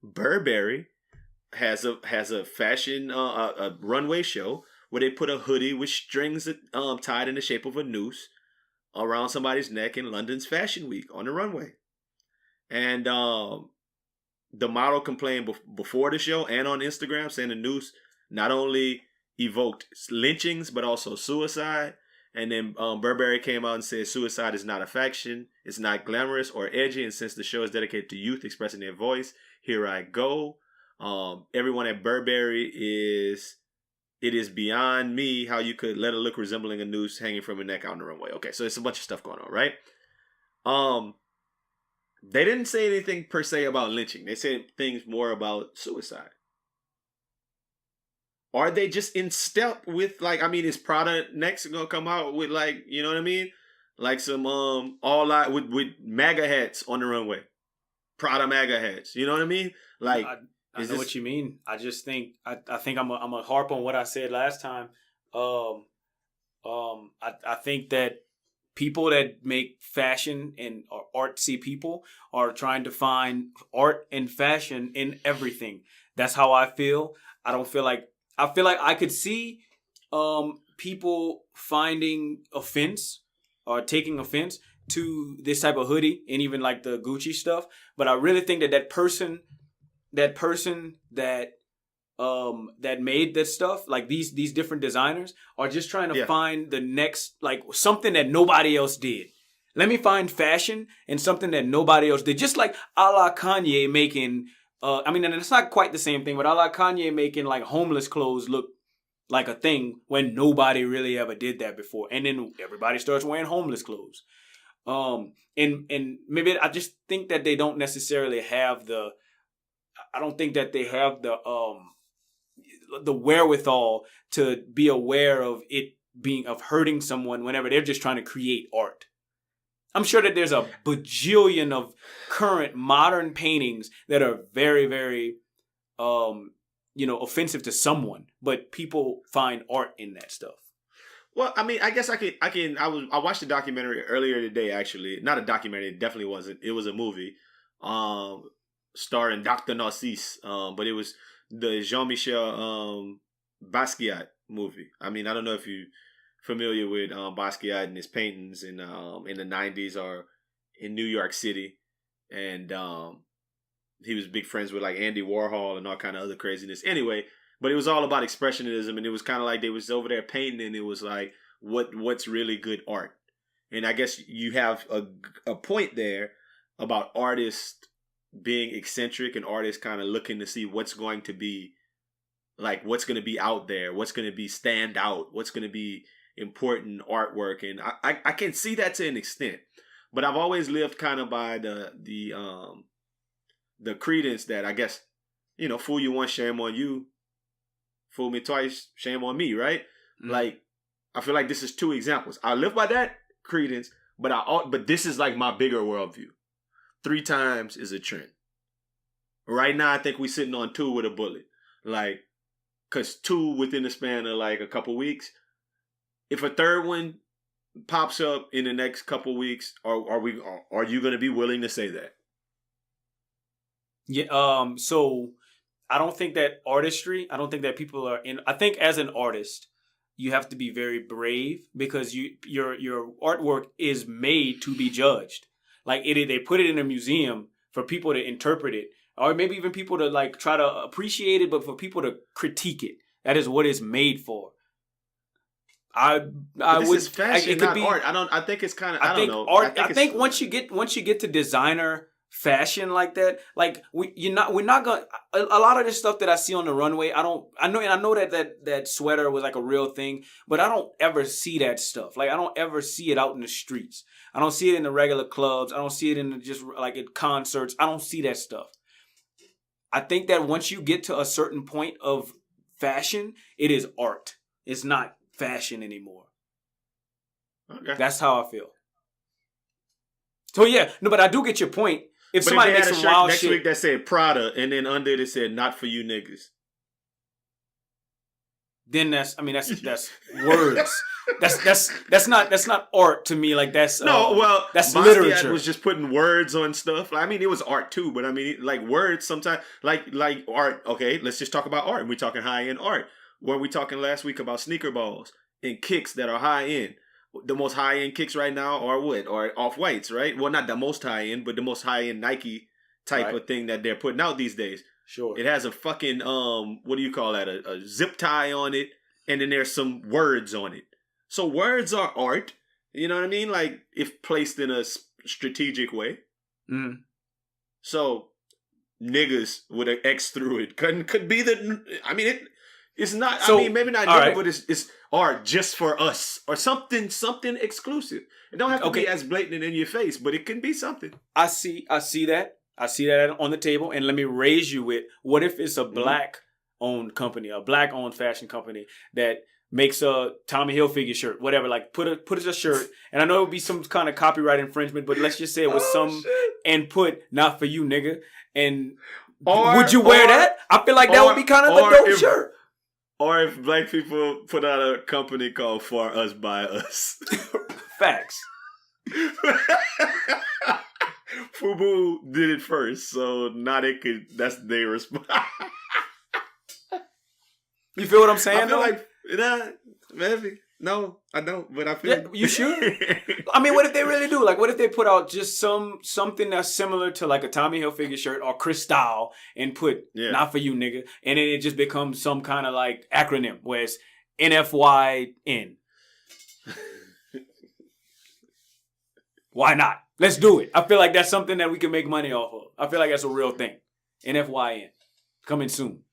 Burberry has a fashion a runway show where they put a hoodie with strings tied in the shape of a noose around somebody's neck in London's Fashion Week on the runway. And the model complained before the show and on Instagram, saying the noose not only evoked lynchings, but also suicide. And then Burberry came out and said suicide is not a faction, it's not glamorous or edgy, and since the show is dedicated to youth expressing their voice, here I go. Everyone at Burberry it is beyond me how you could let a look resembling a noose hanging from a neck out on the runway. Okay, so it's a bunch of stuff going on, right? They didn't say anything per se about lynching. They said things more about suicide. Are they just in step with, like, I mean, is Prada next gonna come out with, like, you know what I mean? Like some all out with MAGA hats on the runway. Prada MAGA hats. You know what I mean? Like I know what you mean. I just think I think I'm a harp on what I said last time. I think that people that make fashion and are artsy people are trying to find art and fashion in everything. That's how I feel. I feel like I could see people finding offense or taking offense to this type of hoodie and even like the Gucci stuff. But I really think that person that made this stuff, like these different designers, are just trying to find the next, like, something that nobody else did. Let me find fashion and something that nobody else did. Just like a la Kanye making, I mean, and it's not quite the same thing, but a la Kanye making like homeless clothes look like a thing when nobody really ever did that before. And then everybody starts wearing homeless clothes. And maybe I just think that they don't necessarily have the wherewithal to be aware of it of hurting someone whenever they're just trying to create art. I'm sure that there's a bajillion of current modern paintings that are very, very, offensive to someone, but people find art in that stuff. Well, I mean, I guess I watched a documentary earlier today, actually. Not a documentary, it definitely wasn't. It was a movie, starring Dr. Narcisse, but it was the Jean-Michel Basquiat movie. I mean, I don't know if you're familiar with Basquiat and his paintings in the 90s or in New York City. And he was big friends with like Andy Warhol and all kind of other craziness. Anyway, but it was all about expressionism, and it was kind of like they was over there painting, and it was like, what's really good art? And I guess you have a point there about artists being eccentric and artists kind of looking to see what's going to be out there, what's going to be stand out, what's going to be important artwork. And I can see that to an extent, but I've always lived kind of by the credence that, I guess, fool you once, shame on you. Fool me twice, shame on me, right? Mm-hmm. Like, I feel like this is two examples. I live by that credence, but this is like my bigger worldview. 3 times is a trend. Right now, I think we're sitting on 2 with a bullet. Like, because 2 within the span of like a couple weeks. If a third one pops up in the next couple weeks, are you going to be willing to say that? Yeah. So I don't think that people are in. I think as an artist, you have to be very brave because your artwork is made to be judged. Like they put it in a museum for people to interpret it, or maybe even people to like try to appreciate it, but for people to critique it. That is what it's made for. This is fashion, not art. I think it's kind of. I don't know. Art. I think once you get to designer fashion like that, like we're not gonna. A lot of this stuff that I see on the runway, I know that sweater was like a real thing, but I don't ever see that stuff. Like I don't ever see it out in the streets. I don't see it in the regular clubs. I don't see it in just like at concerts. I don't see that stuff. I think that once you get to a certain point of fashion, it is art. It's not fashion anymore. Okay. That's how I feel. So yeah, no, but I do get your point. If somebody makes some wild next shit week that said Prada, and then under it said "Not for you niggas," then that's words. That's not art to me. Like that's that's Basquiat literature. Was just putting words on stuff. I mean, it was art too, but I mean, like words sometimes, like art. Okay, let's just talk about art. And we're talking high end art. Were we talking last week about sneaker balls and kicks that are high end? the most high end kicks right now are what? Or off whites, right? Well, not the most high end, but the most high end Nike type of thing that they're putting out these days. Sure. It has a fucking what do you call that? A zip tie on it, and then there's some words on it. So words are art. You know what I mean? Like if placed in a strategic way. Mm. So niggas with an X through it could be the. I mean it's not. So, I mean maybe not nigga, but it's art just for us or something exclusive. It don't have to be as blatant in your face, but it can be something. I see that. I see that on the table, and let me raise you with, what if it's a black-owned company, a black-owned fashion company that makes a Tommy Hilfiger shirt, whatever, like put it as a shirt, and I know it would be some kind of copyright infringement, but let's just say it was and put "not for you, nigga," and would you wear that? I feel like that would be kind of a dope shirt. Or if black people put out a company called For Us By Us. Facts. Fubu did it first, so now that's their response. You feel what I'm saying? I feel like, maybe. No, I don't, but I feel... You sure? I mean, what if they really do? Like, what if they put out just something that's similar to like a Tommy Hilfiger shirt or Cristal and put "not for you, nigga," and then it just becomes some kind of like acronym where it's NFYN. Why not? Let's do it. I feel like that's something that we can make money off of. I feel like that's a real thing. NFYN. Coming soon.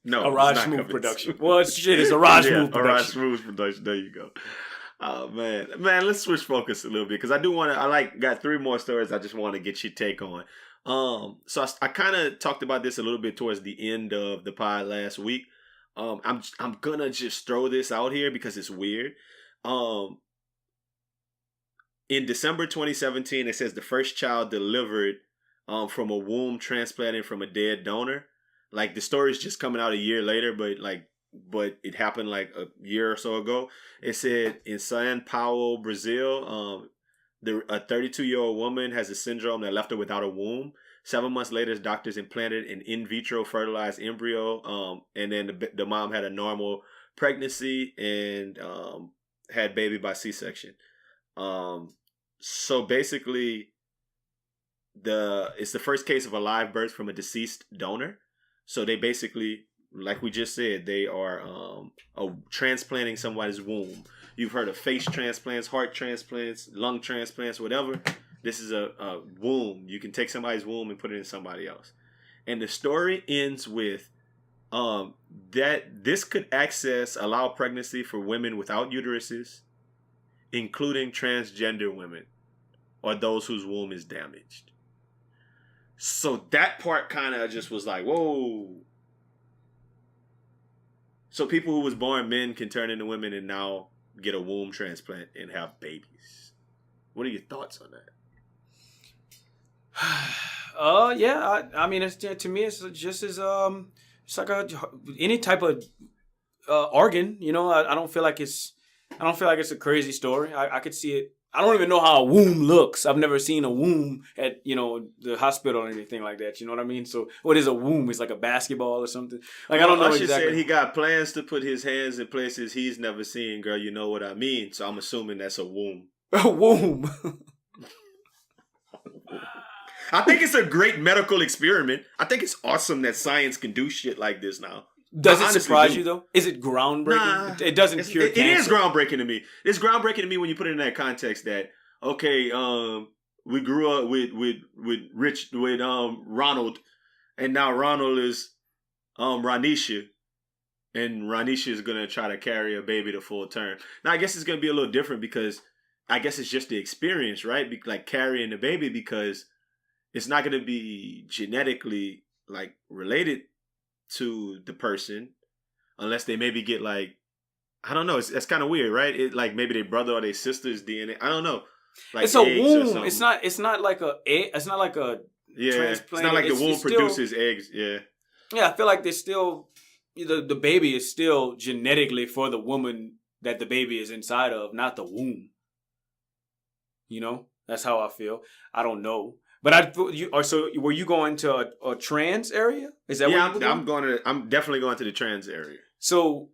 No, a Raj Smuve production. Well, it's a Raj Smuve production. A Raj Smuve production. There you go. Oh, man. Man, let's switch focus a little bit because I do want to, got 3 more stories I just want to get your take on. So I kind of talked about this a little bit towards the end of the pod last week. I'm going to just throw this out here because it's weird. In December 2017, it says the first child delivered from a womb transplanted from a dead donor. Like the story's just coming out a year later, but it happened like a year or so ago. It said in São Paulo, Brazil, a 32-year-old woman has a syndrome that left her without a womb. 7 months later, doctors implanted an in vitro fertilized embryo, and then the mom had a normal pregnancy and had baby by C-section. So basically, it's the first case of a live birth from a deceased donor. So they basically, like we just said, they are transplanting somebody's womb. You've heard of face transplants, heart transplants, lung transplants, whatever. This is a womb. You can take somebody's womb and put it in somebody else. And the story ends with that this could allow pregnancy for women without uteruses, including transgender women or those whose womb is damaged. So that part kind of just was like, whoa. So people who was born men can turn into women and now get a womb transplant and have babies. What are your thoughts on that? Yeah. I mean, to me, it's just as it's like any type of organ. You know, I don't feel like it's a crazy story. I could see it. I don't even know how a womb looks. I've never seen a womb at, the hospital or anything like that. You know what I mean? So what is a womb? It's like a basketball or something. Like, I don't know exactly. Said he got plans to put his hands in places he's never seen, girl. You know what I mean? So I'm assuming that's a womb. A womb. I think it's a great medical experiment. I think it's awesome that science can do shit like this now. Does it surprise you, though? Is it groundbreaking? Nah, it doesn't cure cancer. It is groundbreaking to me. It's groundbreaking to me when you put it in that context that, okay, we grew up with Ronald, and now Ronald is Ranisha, and Ranisha is going to try to carry a baby to full term. Now, I guess it's going to be a little different because I guess it's just the experience, right? Like carrying the baby, because it's not going to be genetically like related to the person unless they maybe get like, I don't know, it's kind of weird, right? It like maybe their brother or their sister's DNA. I don't know. Like it's a womb. It's not like a egg. It's not like a transplant. It's not like the womb produces eggs. Yeah. Yeah, I feel like there's still the baby is still genetically for the woman that the baby is inside of, not the womb. You know, that's how I feel. I don't know. But were you going to a trans area? Is that what you were going? I'm definitely going to the trans area. So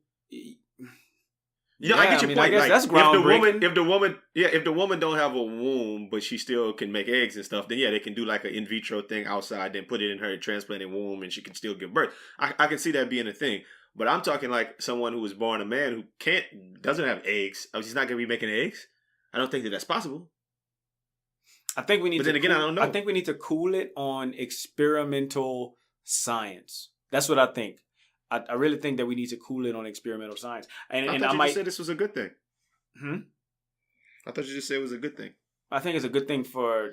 Yeah, I get your point. I guess like, that's groundbreaking. If the woman don't have a womb, but she still can make eggs and stuff, then yeah, they can do like an in vitro thing outside, then put it in her transplanted womb, and she can still give birth. I can see that being a thing. But I'm talking like someone who was born a man who doesn't have eggs. She's not gonna be making eggs. I don't think that's possible. I think we need. But then again, I don't know. I think we need to cool it on experimental science. That's what I think. I really think that we need to cool it on experimental science. And I thought you just said this was a good thing. I thought you just said it was a good thing. I think it's a good thing for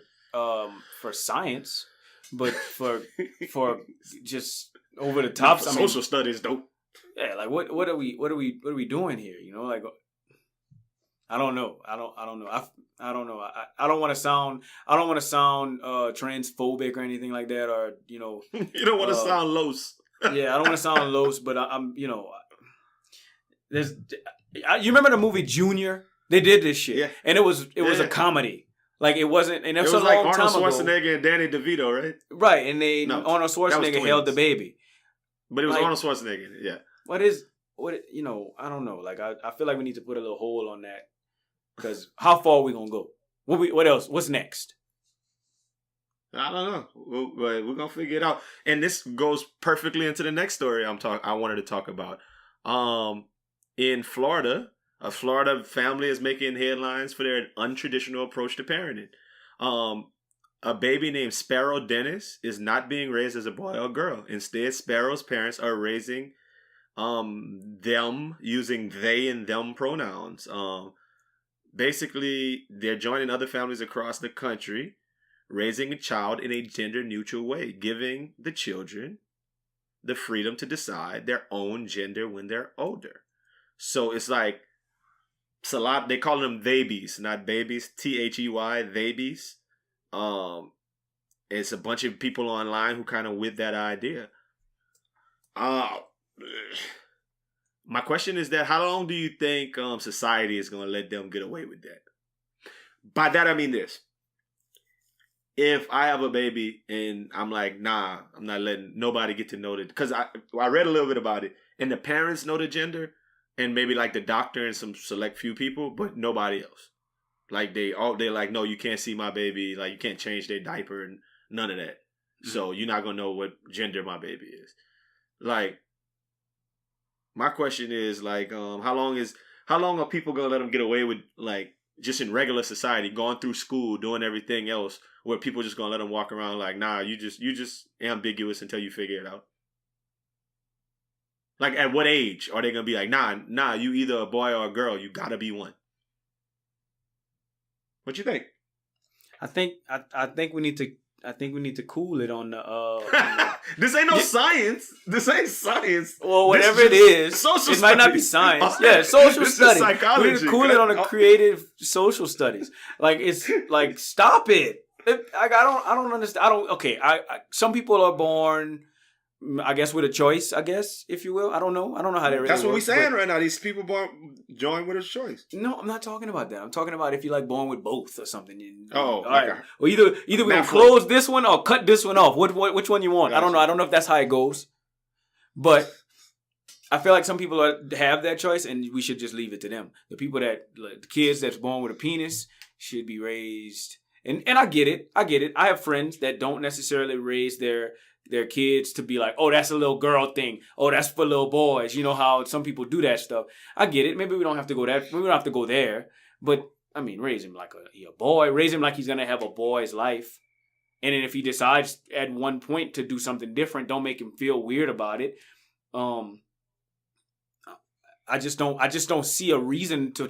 science, but for just over the top social studies, though. Yeah, like what are we doing here? You know, like I don't know. I don't know. I don't know. I don't want to sound transphobic or anything like that, or you know. You don't want to sound los. Yeah, I don't want to sound los, but I'm you know. You remember the movie Junior? They did this shit, yeah. And it was a comedy. Like it wasn't, and it was like Arnold Schwarzenegger and Danny DeVito, right? Right, and Arnold Schwarzenegger held the baby. But it was like, Arnold Schwarzenegger, yeah. What you know? I don't know. Like I feel like we need to put a little hole on that because how far are we gonna go? What else? What's next? I don't know. We're gonna figure it out, and this goes perfectly into the next story I wanted to talk about. In Florida, a Florida family is making headlines for their untraditional approach to parenting. A baby named Sparrow Dennis is not being raised as a boy or girl. Instead, Sparrow's parents are raising them using they and them pronouns. Basically, they're joining other families across the country, raising a child in a gender-neutral way, giving the children the freedom to decide their own gender when they're older. So it's like, it's a lot, they call them theybies, not babies, they, theybies. It's a bunch of people online who kind of with that idea. My question is that how long do you think society is going to let them get away with that? By that I mean this. If I have a baby and I'm like, nah, I'm not letting nobody get to know it. Because I read a little bit about it. And the parents know the gender. And maybe like the doctor and some select few people. But nobody else. Like they're like, no, you can't see my baby. Like you can't change their diaper and none of that. Mm-hmm. So you're not going to know what gender my baby is. Like, my question is like, how long are people going to let them get away with like, just in regular society, going through school, doing everything else, where people just gonna let them walk around like, nah, you just ambiguous until you figure it out. Like, at what age are they gonna be like, nah, you either a boy or a girl, you gotta be one? What you think? I think we need to cool it on the. This ain't no science. This ain't science. Well, whatever it is, social it might not be science. Yeah, social studies. Psychology. We need to cool it on the creative social studies. Like it's like stop it. I don't understand. Some people are born, I guess, with a choice, I guess, if you will. I don't know how that really That's what works, we're saying right now. These people join with a choice. No, I'm not talking about that. I'm talking about if you're like born with both or something. All right. Well, either we're gonna close this one or cut this one off. Which one you want? Gotcha. I don't know if that's how it goes. But I feel like some people have that choice, and we should just leave it to them. The people the kids that's born with a penis should be raised. And I get it. I have friends that don't necessarily raise their kids to be like, oh, that's a little girl thing. Oh, that's for little boys. You know how some people do that stuff. I get it. Maybe we don't have to go there. But I mean, raise him like a boy. Raise him like he's gonna have a boy's life. And then if he decides at one point to do something different, don't make him feel weird about it. I just don't see a reason to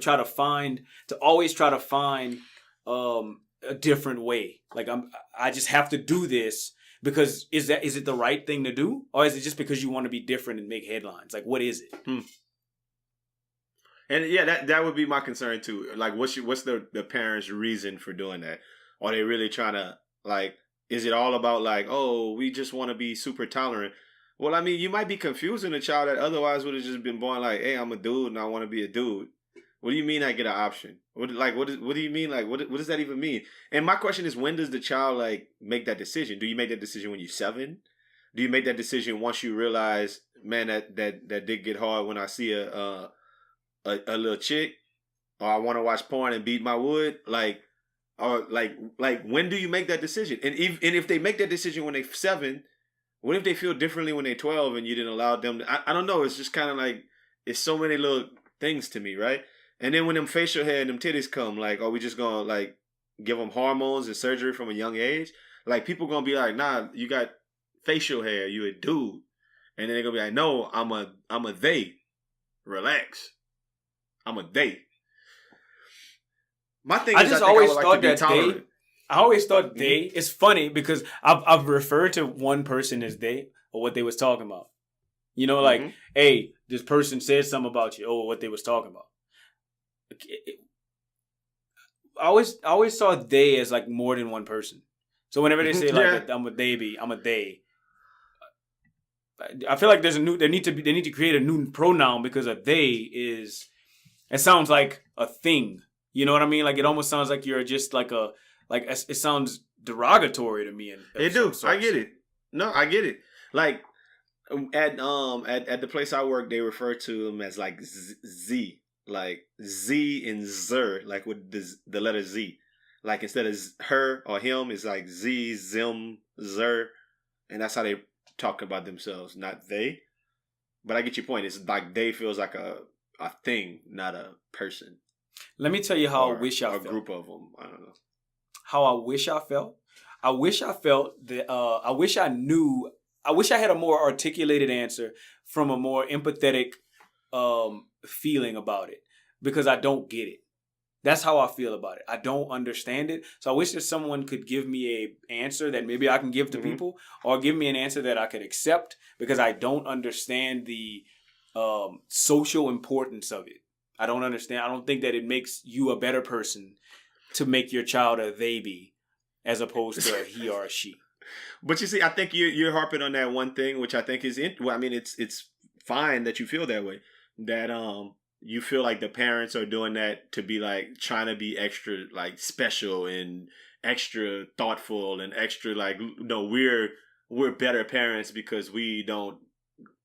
always try to find a different way. Like I just have to do this because is it the right thing to do, or is it just because you want to be different and make headlines? Like, what is it? And yeah, that would be my concern too. Like, what's the parents' reason for doing that? Are they really trying to like? Is it all about like, oh, we just want to be super tolerant? Well, I mean, you might be confusing a child that otherwise would have just been born like, hey, I'm a dude and I want to be a dude. What do you mean I get an option? What do you mean? Like, what does that even mean? And my question is, when does the child like make that decision? Do you make that decision when you're 7? Do you make that decision once you realize, man, that did get hard when I see a a little chick, or I want to watch porn and beat my wood, like, or like when do you make that decision? And if they make that decision when they're 7, what if they feel differently when they're 12 and you didn't allow them to, I don't know. It's just kind of like, it's so many little things to me, right? And then when them facial hair and them titties come, like, are we just gonna like give them hormones and surgery from a young age? Like, people gonna be like, nah, you got facial hair, you a dude. And then they're gonna be like, no, I'm a they. Relax. I'm a they. My thing is, I just always thought that they. I always thought they. It's funny because I've referred to one person as they, or what they was talking about. You know, like, hey, this person said something about you, or what they was talking about. I always saw they as like more than one person. So whenever they say like I'm a theyby, I'm a they. I feel like they need to create a new pronoun, because a they is, it sounds like a thing. You know what I mean? Like, it almost sounds like you're just like it sounds derogatory to me. It do. I get it. No, I get it. Like, at the place I work, they refer to them as like Z, like Z and Zer, like with the letter Z. Like, instead of her or him, it's like Z, Zim, Zer, and that's how they talk about themselves, not they. But I get your point. It's like they feels like a thing, not a person. Let me tell you how I wish I felt. A group of them. I don't know. How I wish I felt? I wish I felt that, I wish I knew, I wish I had a more articulated answer from a more empathetic feeling about it, because I don't get it. That's how I feel about it. I don't understand it. So I wish that someone could give me a answer that maybe I can give to people, or give me an answer that I could accept, because I don't understand the social importance of it. I don't understand. I don't think that it makes you a better person to make your child a theyby as opposed to a he or a she. But you see, I think you're harping on that one thing, which I think is, well, I mean, it's fine that you feel that way. That you feel like the parents are doing that to be like trying to be extra like special and extra thoughtful and extra like, no, we're better parents because we don't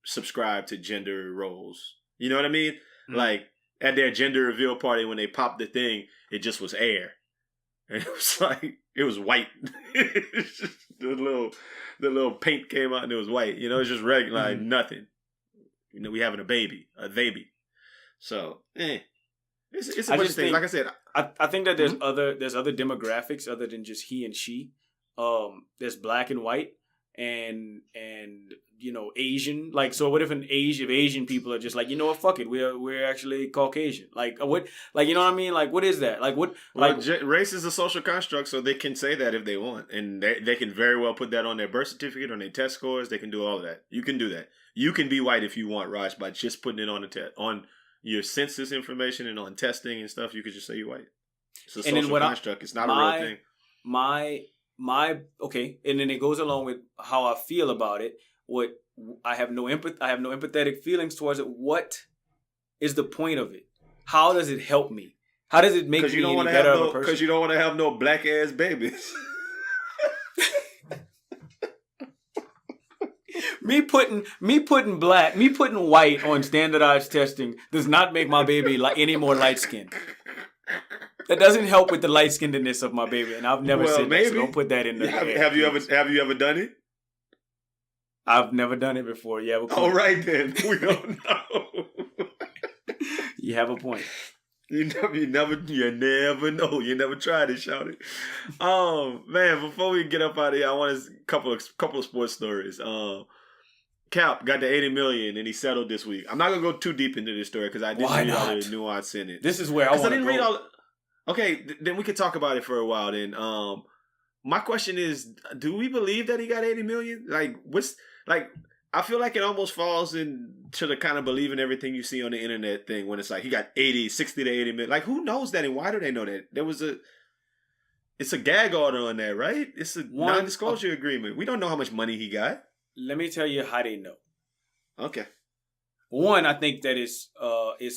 subscribe to gender roles. You know what I mean? Mm-hmm. Like, at their gender reveal party, when they popped the thing, it just was air. And it was like, it was white. the little paint came out and it was white. You know, it's just regular, like nothing. You know, we having a baby, a theyby. So, it's a bunch of things. Like I said, I think that there's other demographics other than just he and she. There's black and white and you know, Asian. Like, so what if if Asian people are just like, you know what, fuck it, we're actually Caucasian. Like, what, like, you know what I mean? Like, what is that? Like, what? Like, race is a social construct, so they can say that if they want, and they can very well put that on their birth certificate, on their test scores. They can do all of that. You can do that. You can be white if you want, Raj, by just putting it on the test, on your census information and on testing and stuff. You could just say you're white. It's a social construct. It's not a real thing. My okay, and then it goes along with how I feel about it. What I have no empathetic feelings towards it. What is the point of it? How does it help me? How does it make me any better of a person? Because you don't want to have no black ass babies. Me putting white on standardized testing does not make my baby any more light skinned. That doesn't help with the light skinnedness of my baby, and I've never said that. So don't put that in there. Have you ever done it? I've never done it before. You have a point. All right then. We don't know. You have a point. You never know. You never tried it, shout it. Man, before we get up out of here, I want a couple of sports stories. Cap got the $80 million and he settled this week. I'm not gonna go too deep into this story because I didn't read all the nuance in it. This is where I want to go. Read all. Okay, then we could talk about it for a while. Then, my question is, do we believe that he got $80 million? Like, I feel like it almost falls into the kind of believing everything you see on the internet thing when it's like he got 60 to 80 million. Like, who knows that and why do they know that? It's a gag order on that, right? It's a non-disclosure agreement. We don't know how much money he got. Let me tell you how they know. Okay. One, I think that it's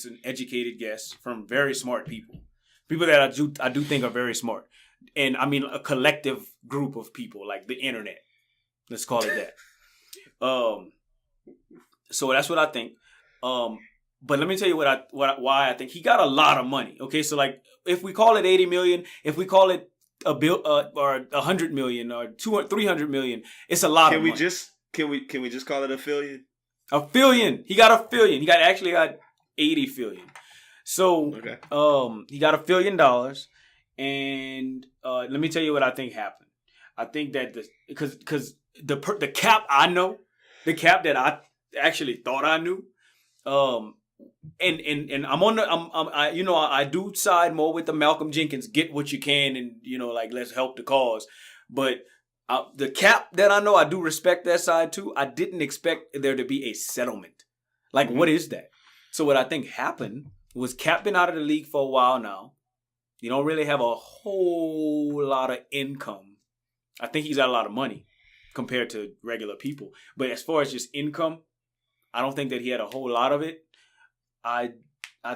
an educated guess from very smart people. People that I do think are very smart. And I mean a collective group of people, like the internet. Let's call it that. So that's what I think. But let me tell you why I think he got a lot of money. Okay, so like if we call it 80 million, if we call it a bill or 100 million or 200, 300 million, it's a lot of money. Can we just call it a fillion? A fillion. He got a fillion. He actually got 80 fillion. So okay. He got $1 billion, and let me tell you what I think happened. I think that because the cap I know, the cap that I actually thought I knew, and I'm on the I do side more with the Malcolm Jenkins, get what you can, and like let's help the cause. But the cap that I know, I do respect that side too. I didn't expect there to be a settlement. Like, what is that? So what I think happened was Cap been out of the league for a while now. You don't really have a whole lot of income. I think he's got a lot of money compared to regular people. But as far as just income, I don't think that he had a whole lot of it. I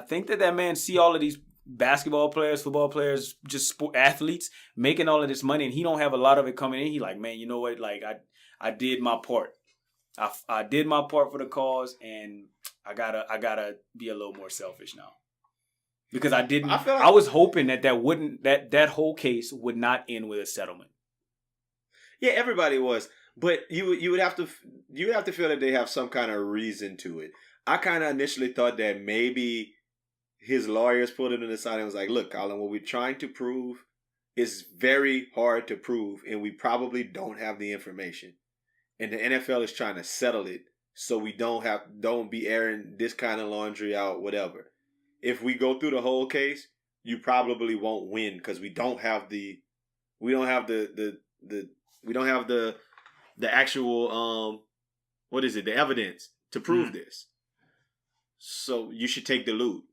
think that man see all of these basketball players, football players, just sport athletes making all of this money, and he don't have a lot of it coming in. He like, man, you know what? Like I did my part. I did my part for the cause, and I gotta be a little more selfish now. Because I was hoping that whole case would not end with a settlement. Yeah, everybody was. But you would have to feel that they have some kind of reason to it. I kind of initially thought that maybe his lawyers pulled him to the side and was like, look, Colin, what we're trying to prove is very hard to prove, and we probably don't have the information. And the NFL is trying to settle it so we don't be airing this kind of laundry out, whatever. If we go through the whole case, you probably won't win because we don't have the actual the evidence to prove this. So you should take the loot.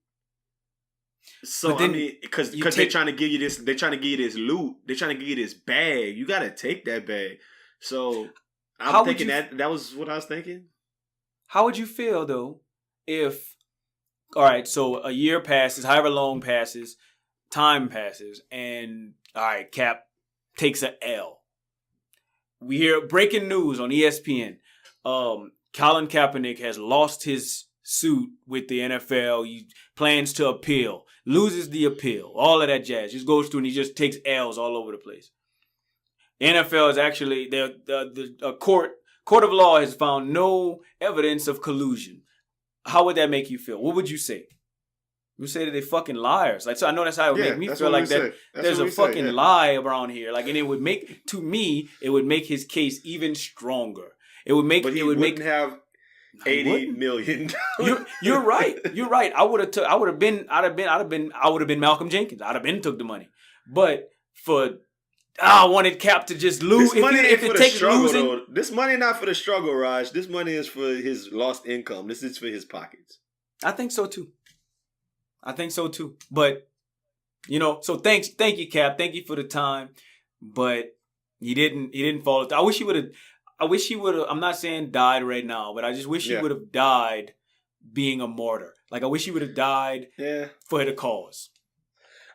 So then, I mean, because they're trying to give you this, loot. They're trying to give you this bag. You gotta take that bag. So I'm thinking that was what I was thinking. How would you feel though if, all right, so a year passes, however long passes, time passes, and all right, Cap takes a L. We hear breaking news on ESPN. Colin Kaepernick has lost his suit with the NFL. He plans to appeal, loses the appeal, all of that jazz. Just goes through and he just takes L's all over the place. The NFL is actually the court of law has found no evidence of collusion. How would that make you feel? What would you say? You say that they fucking liars. Like, so I know that's how it would make me feel like that. There's a fucking lie around here. Like, and it would make his case even stronger. It would make. But he wouldn't have $80 million. You're right. You're right. I would have been Malcolm Jenkins. I'd have been took the money. But I wanted Cap to just lose. This money ain't for the struggle, though. This money not for the struggle, Raj. This money is for his lost income. This is for his pockets. I think so too. But so thank you, Cap. Thank you for the time. But he didn't follow through. I wish he would have. I'm not saying died right now, but I just wish he would have died being a martyr. Like, I wish he would have died for the cause.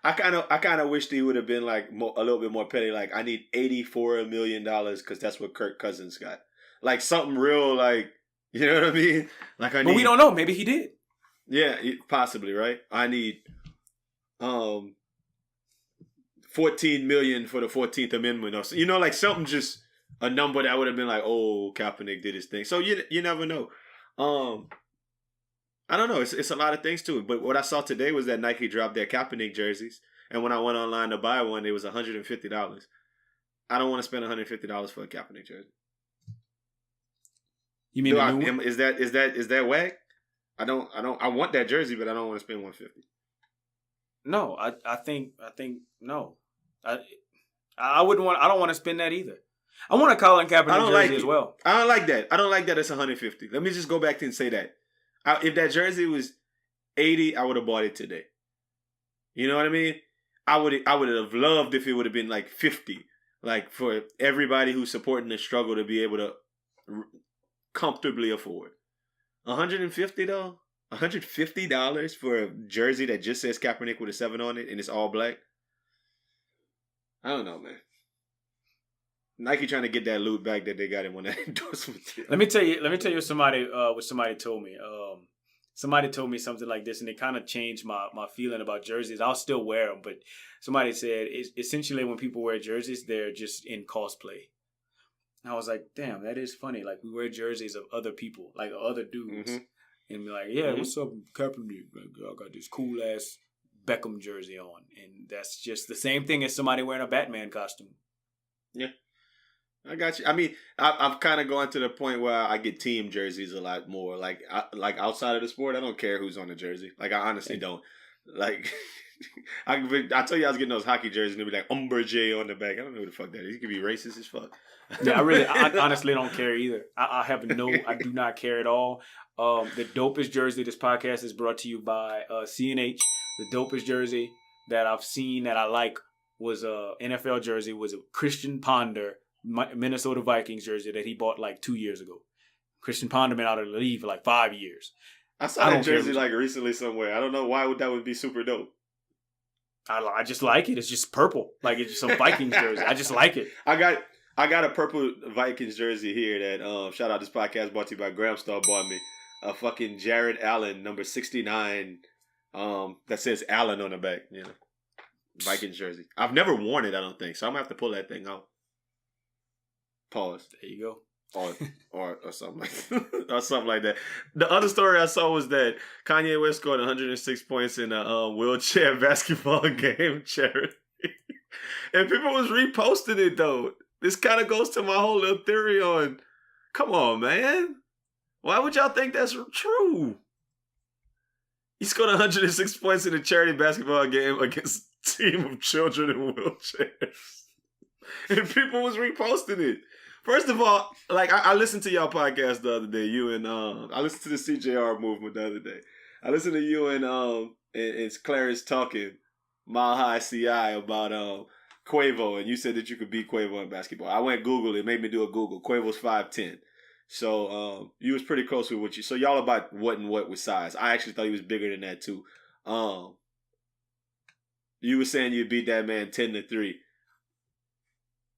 I kind of wish he would have been like a little bit more petty. Like, I need $84 million because that's what Kirk Cousins got. Like something real, like, you know what I mean? Like, but we don't know. Maybe he did. Yeah, possibly, right? I need $14 million for the 14th Amendment, or like something, just a number that would have been like, oh, Kaepernick did his thing. So you never know. I don't know. It's a lot of things to it. But what I saw today was that Nike dropped their Kaepernick jerseys, and when I went online to buy one, it was $150. I don't want to spend $150 for a Kaepernick jersey. You mean the new one? Is that whack? I want that jersey, but I don't want to spend $150. No, I think no. I wouldn't want. I don't want to spend that either. I want a Colin Kaepernick jersey as well. I don't like that. I don't like that it's $150. Let me just go back and say that. If that jersey was $80, I would have bought it today. You know what I mean? I would have loved if it would have been like $50, like for everybody who's supporting the struggle to be able to comfortably afford. $150 though? $150 for a jersey that just says Kaepernick with a 7 on it and it's all black? I don't know, man. Nike trying to get that loot back that they got him on that endorsement deal. Let me tell you what somebody told me. somebody told me something like this, and it kind of changed my feeling about jerseys. I'll still wear them, but somebody said essentially when people wear jerseys, they're just in cosplay. And I was like, damn, that is funny. Like, we wear jerseys of other people, like other dudes. And be like, yeah, what's up, Kaepernick? I got this cool ass Beckham jersey on. And that's just the same thing as somebody wearing a Batman costume. Yeah. I got you. I mean, I've kind of gone to the point where I get team jerseys a lot more. Like outside of the sport, I don't care who's on the jersey. Like, I honestly don't. Like, I tell you I was getting those hockey jerseys and they'd be like, Umber J on the back. I don't know who the fuck that is. He could be racist as fuck. Yeah, I honestly don't care either. I do not care at all. The dopest jersey this podcast is brought to you by CNH. The dopest jersey that I've seen that I like was a NFL jersey, was a Christian Ponder Minnesota Vikings jersey that he bought like 2 years ago. Christian Ponder been out of the league for like 5 years. I saw that jersey like recently somewhere. I don't know why that would be super dope. I just like it. It's just purple. Like, it's just a Vikings jersey. I just like it. I got a purple Vikings jersey here that shout out, this podcast brought to you by Graham Star bought me. A fucking Jared Allen number 69 that says Allen on the back, you know. Vikings jersey. I've never worn it, I don't think. So I'm gonna have to pull that thing out. Pause. There you go. Or something like or something like that. The other story I saw was that Kanye West scored 106 points in a wheelchair basketball game charity. And people was reposting it though. This kind of goes to my whole little theory on, come on, man. Why would y'all think that's true? He scored 106 points in a charity basketball game against a team of children in wheelchairs. And people was reposting it. First of all, like, I listened to y'all podcast the other day. You and I listened to the CJR movement the other day. I listened to you and it's Clarence talking Mile High CI about Quavo, and you said that you could beat Quavo in basketball. I went Google. It made me do a Google. Quavo's 5'10". So you was pretty close with what you. So y'all about what and what with size. I actually thought he was bigger than that too. You were saying you'd beat that man 10-3.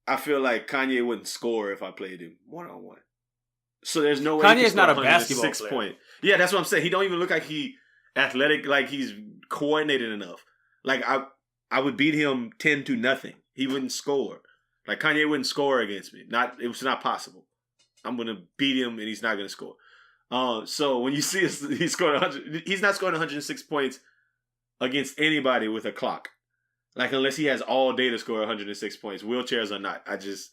I feel like Kanye wouldn't score if I played him 1-on-1. So there's no way Kanye's not a basketball player. Point. Yeah, that's what I'm saying. He don't even look like he athletic, like he's coordinated enough. Like I would beat him 10-0. He wouldn't score. Like, Kanye wouldn't score against me. It was not possible. I'm gonna beat him and he's not gonna score. So when you see he scored 100, he's not scoring 106 points against anybody with a clock. Like, unless he has all day to score 106 points. Wheelchairs are not. It's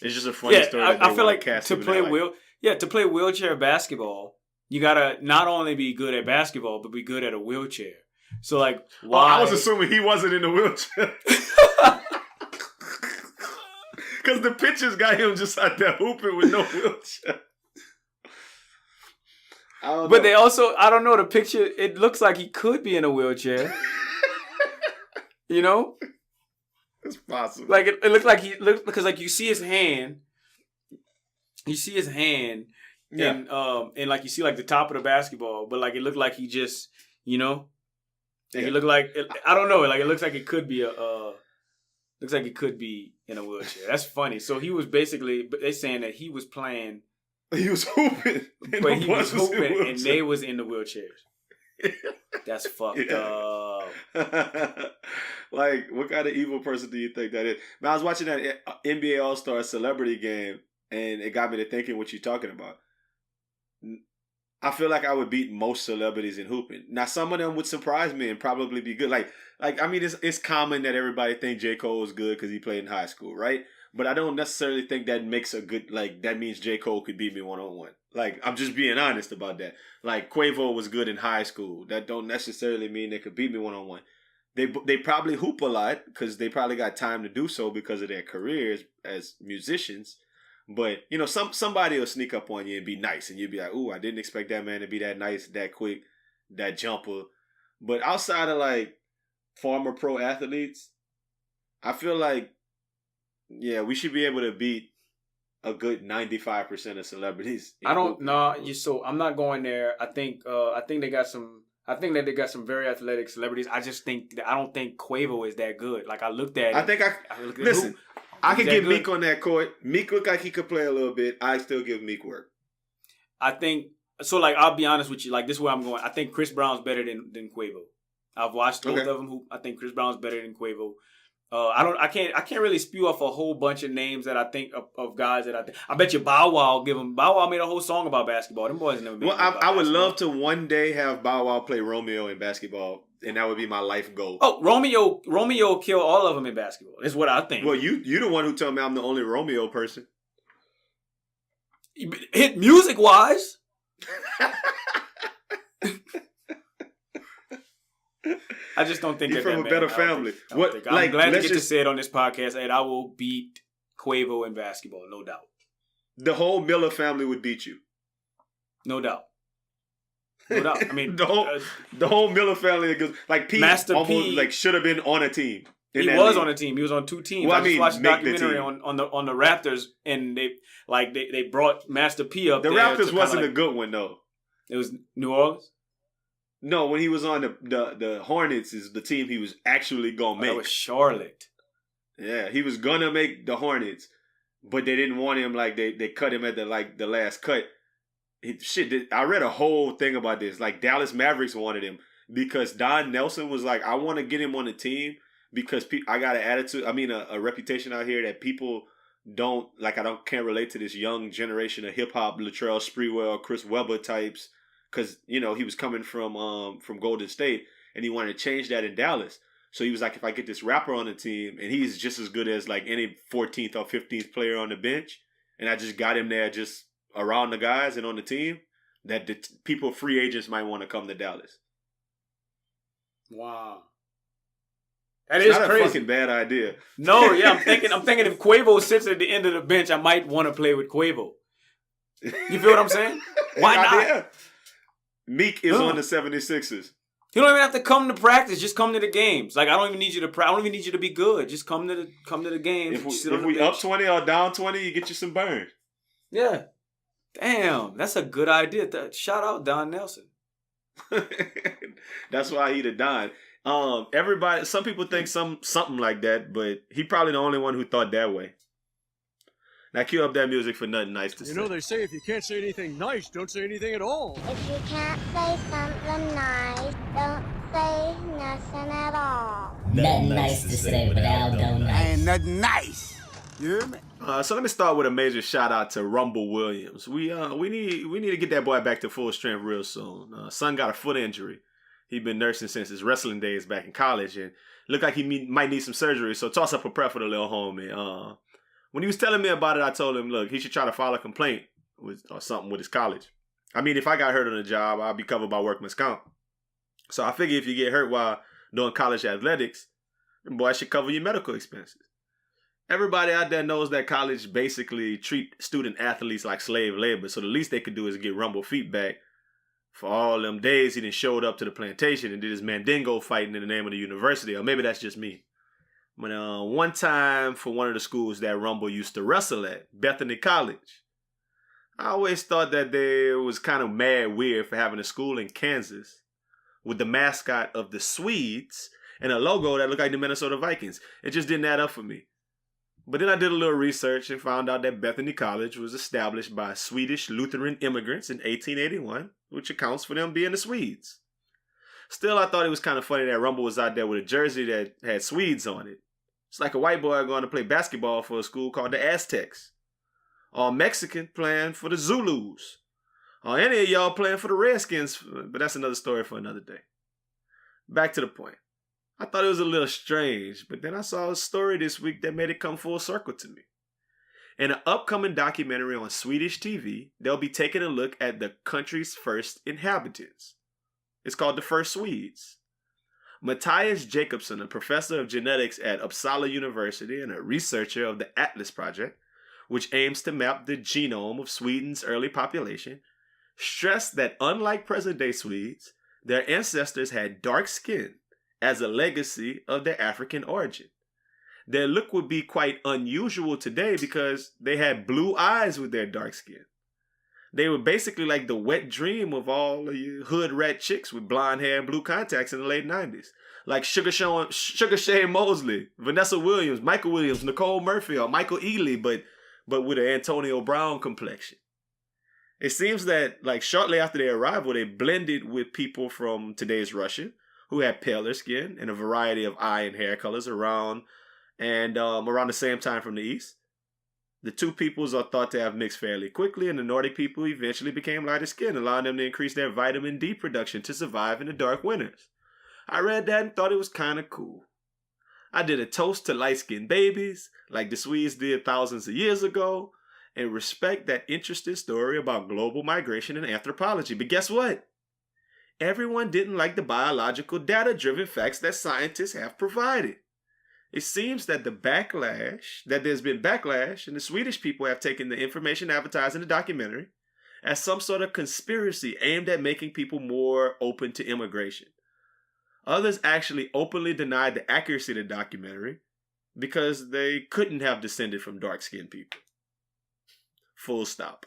just a funny story. I feel like to play wheelchair basketball, you gotta not only be good at basketball, but be good at a wheelchair. So, like, why? I was assuming he wasn't in the wheelchair. Because the pictures got him just out there hooping with no wheelchair. But they also, I don't know, the picture, it looks like he could be in a wheelchair. You know? It's possible. Like, it looked like because, like, you see his hand. You see his hand. Yeah. And like, you see, like, the top of the basketball. But, like, it looked like he just, you know? Like, it looked like, I don't know. Like, it looks like it could be looks like it could be in a wheelchair. That's funny. So he was basically, they're saying that he was playing. He was hooping. But he was hooping and they was in the wheelchairs. That's fucked up. Like, what kind of evil person do you think that is? Man, I was watching that NBA All-Star celebrity game and it got me to thinking what you're talking about. I feel like I would beat most celebrities in hooping. Now, some of them would surprise me and probably be good. Like I mean, it's common that everybody think J. Cole is good because he played in high school, right? But I don't necessarily think that makes a good, like, that means J. Cole could beat me 1-on-1. Like, I'm just being honest about that. Like, Quavo was good in high school. That don't necessarily mean they could beat me 1-on-1. They probably hoop a lot because they probably got time to do so because of their careers as musicians. But, you know, somebody will sneak up on you and be nice. And you'll be like, ooh, I didn't expect that man to be that nice, that quick, that jumper. But outside of, like, former pro athletes, I feel like, yeah, we should be able to beat a good 95% of celebrities. I don't know. So I'm not going there. I think they got some. I think that they got some very athletic celebrities. I just think that I don't think Quavo is that good. Like, I looked at it. Listen. I could give Meek on that court. Meek looked like he could play a little bit. I still give Meek work. I think So like I'll be honest with you, like this is where I'm going. I think Chris Brown's better than Quavo. I've watched both of them. I think Chris Brown's better than Quavo. I can't really spew off a whole bunch of names that I think of guys that I bet you Bow Wow Bow Wow made a whole song about basketball. Them boys never made. Well, I would love to one day have Bow Wow play Romeo in basketball, and that would be my life goal. Oh, Romeo kill all of them in basketball. That's what I think. Well, you the one who told me I'm the only Romeo person. Hit music wise. I just don't think you're from that a better family. I'm glad to get to say it on this podcast, and I will beat Quavo in basketball, no doubt. The whole Miller family would beat you, no doubt. No doubt. I mean, the whole Miller family, like Pete, Master almost P, like should have been on a team. He was on a team. He was on two teams. Well, I just watched a documentary on the Raptors, and they brought Master P up. The Raptors wasn't a good one though. It was New Orleans. No, when he was on the Hornets is the team he was actually gonna make. That was Charlotte. Yeah, he was gonna make the Hornets, but they didn't want him. Like they cut him at the last cut. I read a whole thing about this. Like Dallas Mavericks wanted him because Don Nelson was like, I want to get him on the team because I got an attitude. I mean, a reputation out here that people don't like. Can't relate to this young generation of hip hop, Latrell Sprewell, Chris Webber types. Because, he was coming from Golden State, and he wanted to change that in Dallas. So he was like, if I get this rapper on the team, and he's just as good as, like, any 14th or 15th player on the bench, and I just got him there just around the guys and on the team, that the people, free agents, might want to come to Dallas. Wow. That is not crazy. A fucking bad idea. No, yeah, I'm thinking if Quavo sits at the end of the bench, I might want to play with Quavo. You feel what I'm saying? Why not? Yeah. Meek is on the 76ers. You don't even have to come to practice. Just come to the games. Like I don't even need you to be good. Just come to the games. If we up 20 or down 20, you get you some burn. Yeah. Damn, that's a good idea. Shout out Don Nelson. That's why he the Don. Everybody. Some people think something like that, but he probably the only one who thought that way. Now cue up that music for Nothin NICE to say. You know they say if you can't say anything nice, don't say anything at all. If you can't say something nice, don't say nothing at all. Nothing nice to say, but Aldo nice. Ain't nothing nice. You hear me? So let me start with a major shout out to Rumble Williams. We need to get that boy back to full strength real soon. Son got a foot injury. He's been nursing since his wrestling days back in college, and looked like he might need some surgery. So toss up a prayer for the little homie. When he was telling me about it, I told him, look, he should try to file a complaint or something with his college. I mean, if I got hurt on the job, I'll be covered by workman's comp. So I figure if you get hurt while doing college athletics, boy, I should cover your medical expenses. Everybody out there knows that college basically treat student athletes like slave labor. So the least they could do is get Rumble feedback for all them days he done showed up to the plantation and did his mandingo fighting in the name of the university. Or maybe that's just me. But one time for one of the schools that Rumble used to wrestle at, Bethany College, I always thought that they was kind of mad weird for having a school in Kansas with the mascot of the Swedes and a logo that looked like the Minnesota Vikings. It just didn't add up for me. But then I did a little research and found out that Bethany College was established by Swedish Lutheran immigrants in 1881, which accounts for them being the Swedes. Still, I thought it was kind of funny that Rumble was out there with a jersey that had Swedes on it. It's like a white boy going to play basketball for a school called the Aztecs. Or a Mexican playing for the Zulus. Or any of y'all playing for the Redskins. But that's another story for another day. Back to the point. I thought it was a little strange, but then I saw a story this week that made it come full circle to me. In an upcoming documentary on Swedish TV, they'll be taking a look at the country's first inhabitants. It's called The First Swedes. Matthias Jacobson, a professor of genetics at Uppsala University and a researcher of the Atlas Project, which aims to map the genome of Sweden's early population, stressed that unlike present-day Swedes, their ancestors had dark skin as a legacy of their African origin. Their look would be quite unusual today because they had blue eyes with their dark skin. They were basically like the wet dream of all of you hood rat chicks with blonde hair and blue contacts in the late 90s. Like Sugar Shane Mosley, Vanessa Williams, Michael Williams, Nicole Murphy, or Michael Ealy, but with an Antonio Brown complexion. It seems that like shortly after their arrival, they blended with people from today's Russia who had paler skin and a variety of eye and hair colors around the same time from the East. The two peoples are thought to have mixed fairly quickly, and the Nordic people eventually became lighter skinned, allowing them to increase their vitamin D production to survive in the dark winters. I read that and thought it was kind of cool. I did a toast to light-skinned babies, like the Swedes did thousands of years ago, and respect that interesting story about global migration and anthropology. But guess what? Everyone didn't like the biological data-driven facts that scientists have provided. It seems that there's been backlash, and the Swedish people have taken the information advertised in the documentary as some sort of conspiracy aimed at making people more open to immigration. Others actually openly denied the accuracy of the documentary because they couldn't have descended from dark-skinned people. Full stop.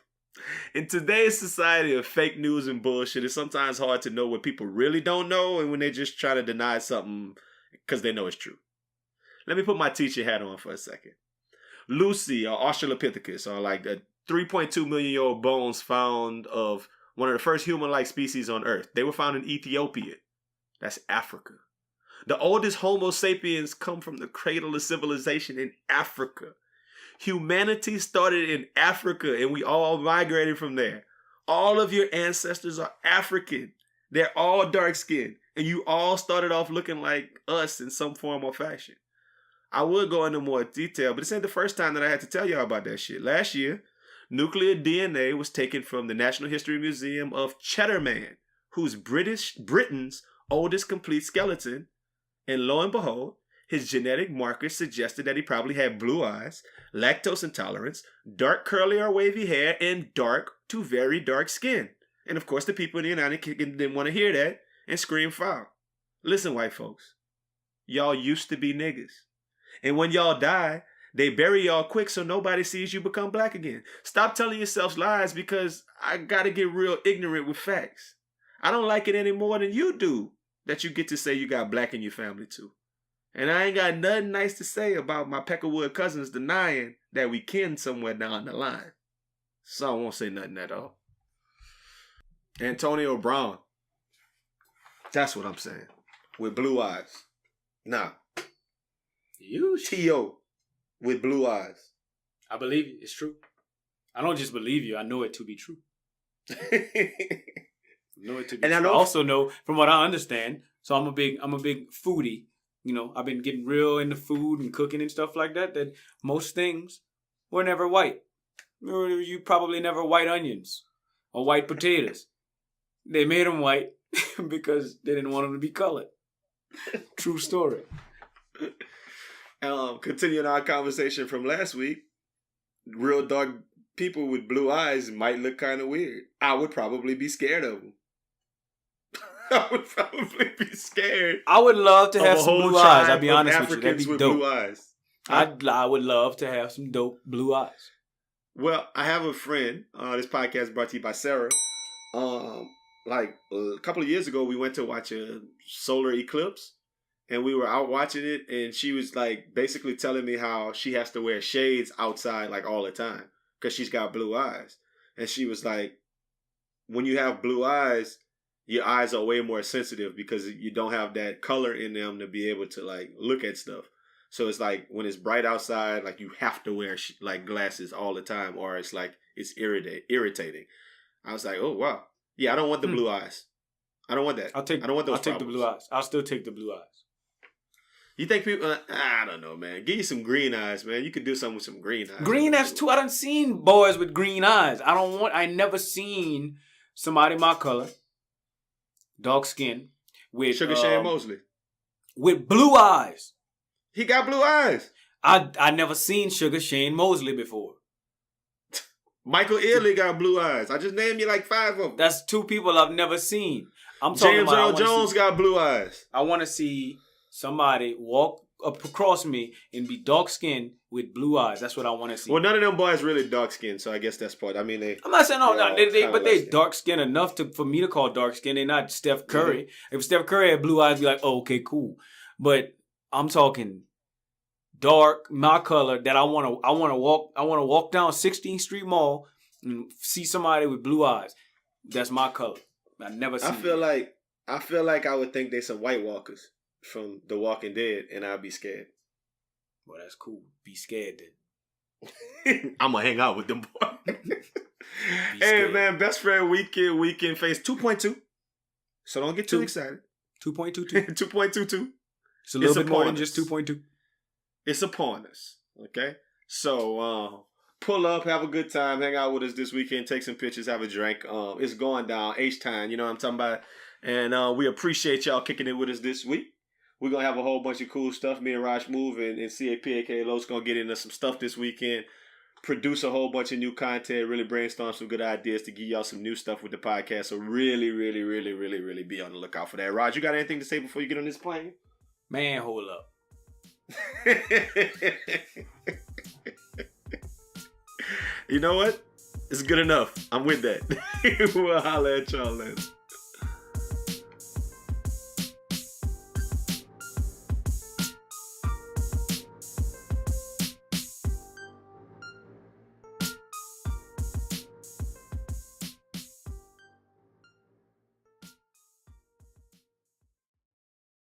In today's society of fake news and bullshit, it's sometimes hard to know what people really don't know and when they're just trying to deny something because they know it's true. Let me put my teacher hat on for a second. Lucy or Australopithecus are like the 3.2 million year old bones found of one of the first human-like species on Earth. They were found in Ethiopia. That's Africa. The oldest Homo sapiens come from the cradle of civilization in Africa. Humanity started in Africa and we all migrated from there. All of your ancestors are African. They're all dark-skinned. And you all started off looking like us in some form or fashion. I would go into more detail, but this ain't the first time that I had to tell y'all about that shit. Last year, nuclear DNA was taken from the Natural History Museum of Cheddar Man, who's Britain's oldest complete skeleton, and lo and behold, his genetic markers suggested that he probably had blue eyes, lactose intolerance, dark curly or wavy hair, and dark to very dark skin. And of course, the people in the United Kingdom didn't want to hear that and scream foul. Listen, white folks, y'all used to be niggas. And when y'all die, they bury y'all quick so nobody sees you become black again. Stop telling yourselves lies because I gotta get real ignorant with facts. I don't like it any more than you do that you get to say you got black in your family too. And I ain't got nothing nice to say about my Peckerwood cousins denying that we kin somewhere down the line. So I won't say nothing at all. Antonio Brown. That's what I'm saying. With blue eyes. Nah. You T.O. with blue eyes. I believe you. It's true. I don't just believe you. I know it to be true. I also know from what I understand. So I'm a big foodie. You know, I've been getting real into food and cooking and stuff like that. That most things were never white. You probably never white onions or white potatoes. They made them white because they didn't want them to be colored. True story. Continuing our conversation from last week, real dark people with blue eyes might look kind of weird. I would probably be scared of them. I would probably be scared. I would love to have some blue eyes. I'll be honest with you. That'd be with dope. Blue eyes. I would love to have some dope blue eyes. Well, I have a friend. This podcast is brought to you by Sarah. Like a couple of years ago, we went to watch a solar eclipse. And we were out watching it, and she was like basically telling me how she has to wear shades outside like all the time because she's got blue eyes. And she was like, when you have blue eyes, your eyes are way more sensitive because you don't have that color in them to be able to like look at stuff. So it's like when it's bright outside, like you have to wear like glasses all the time, or it's like it's irritating. I was like, oh wow, yeah, I don't want the blue eyes. I don't want that. I don't want those. I'll take the blue eyes. I'll still take the blue eyes. You think people? I don't know, man. Give you some green eyes, man. You could do something with some green eyes. Green eyes too. I done seen boys with green eyes. I never seen somebody my color, dark skin, with Sugar Shane Mosley with blue eyes. He got blue eyes. I never seen Sugar Shane Mosley before. Michael Ealy got blue eyes. I just named you like 5 of them. That's 2 people I've never seen. I'm talking James about Earl Jones got blue eyes. I want to see somebody walk up across me and be dark skinned with blue eyes. That's what I want to see. Well, none of them boys really dark skinned, so I guess that's part. I mean, I'm not saying they dark skinned enough for me to call dark skinned. They're not Steph Curry. Mm-hmm. If Steph Curry had blue eyes, I'd be like, oh, okay, cool. But I'm talking dark, my color that I want to walk down 16th Street Mall See somebody with blue eyes. That's my color. I never seen I feel like I would think they some White Walkers from The Walking Dead, and I'd be scared. Well, that's cool. Be scared then. I'm gonna hang out with them boys. Hey scared. man, best friend weekend face 2.2. So don't get too excited. 2.22. 2.22. It's a little It's bit more upon than us. just 2.2. It's upon us. Okay? So pull up, have a good time, hang out with us this weekend, take some pictures, have a drink. It's going down H-time, you know what I'm talking about? And we appreciate y'all kicking it with us this week. We're going to have a whole bunch of cool stuff. Me and Raj Smuve and CAP, aka Los, going to get into some stuff this weekend. Produce a whole bunch of new content. Really brainstorm some good ideas to give y'all some new stuff with the podcast. So really, really, really, really, really be on the lookout for that. Raj, you got anything to say before you get on this plane? Man, hold up. You know what? It's good enough. I'm with that. We'll holler at y'all later.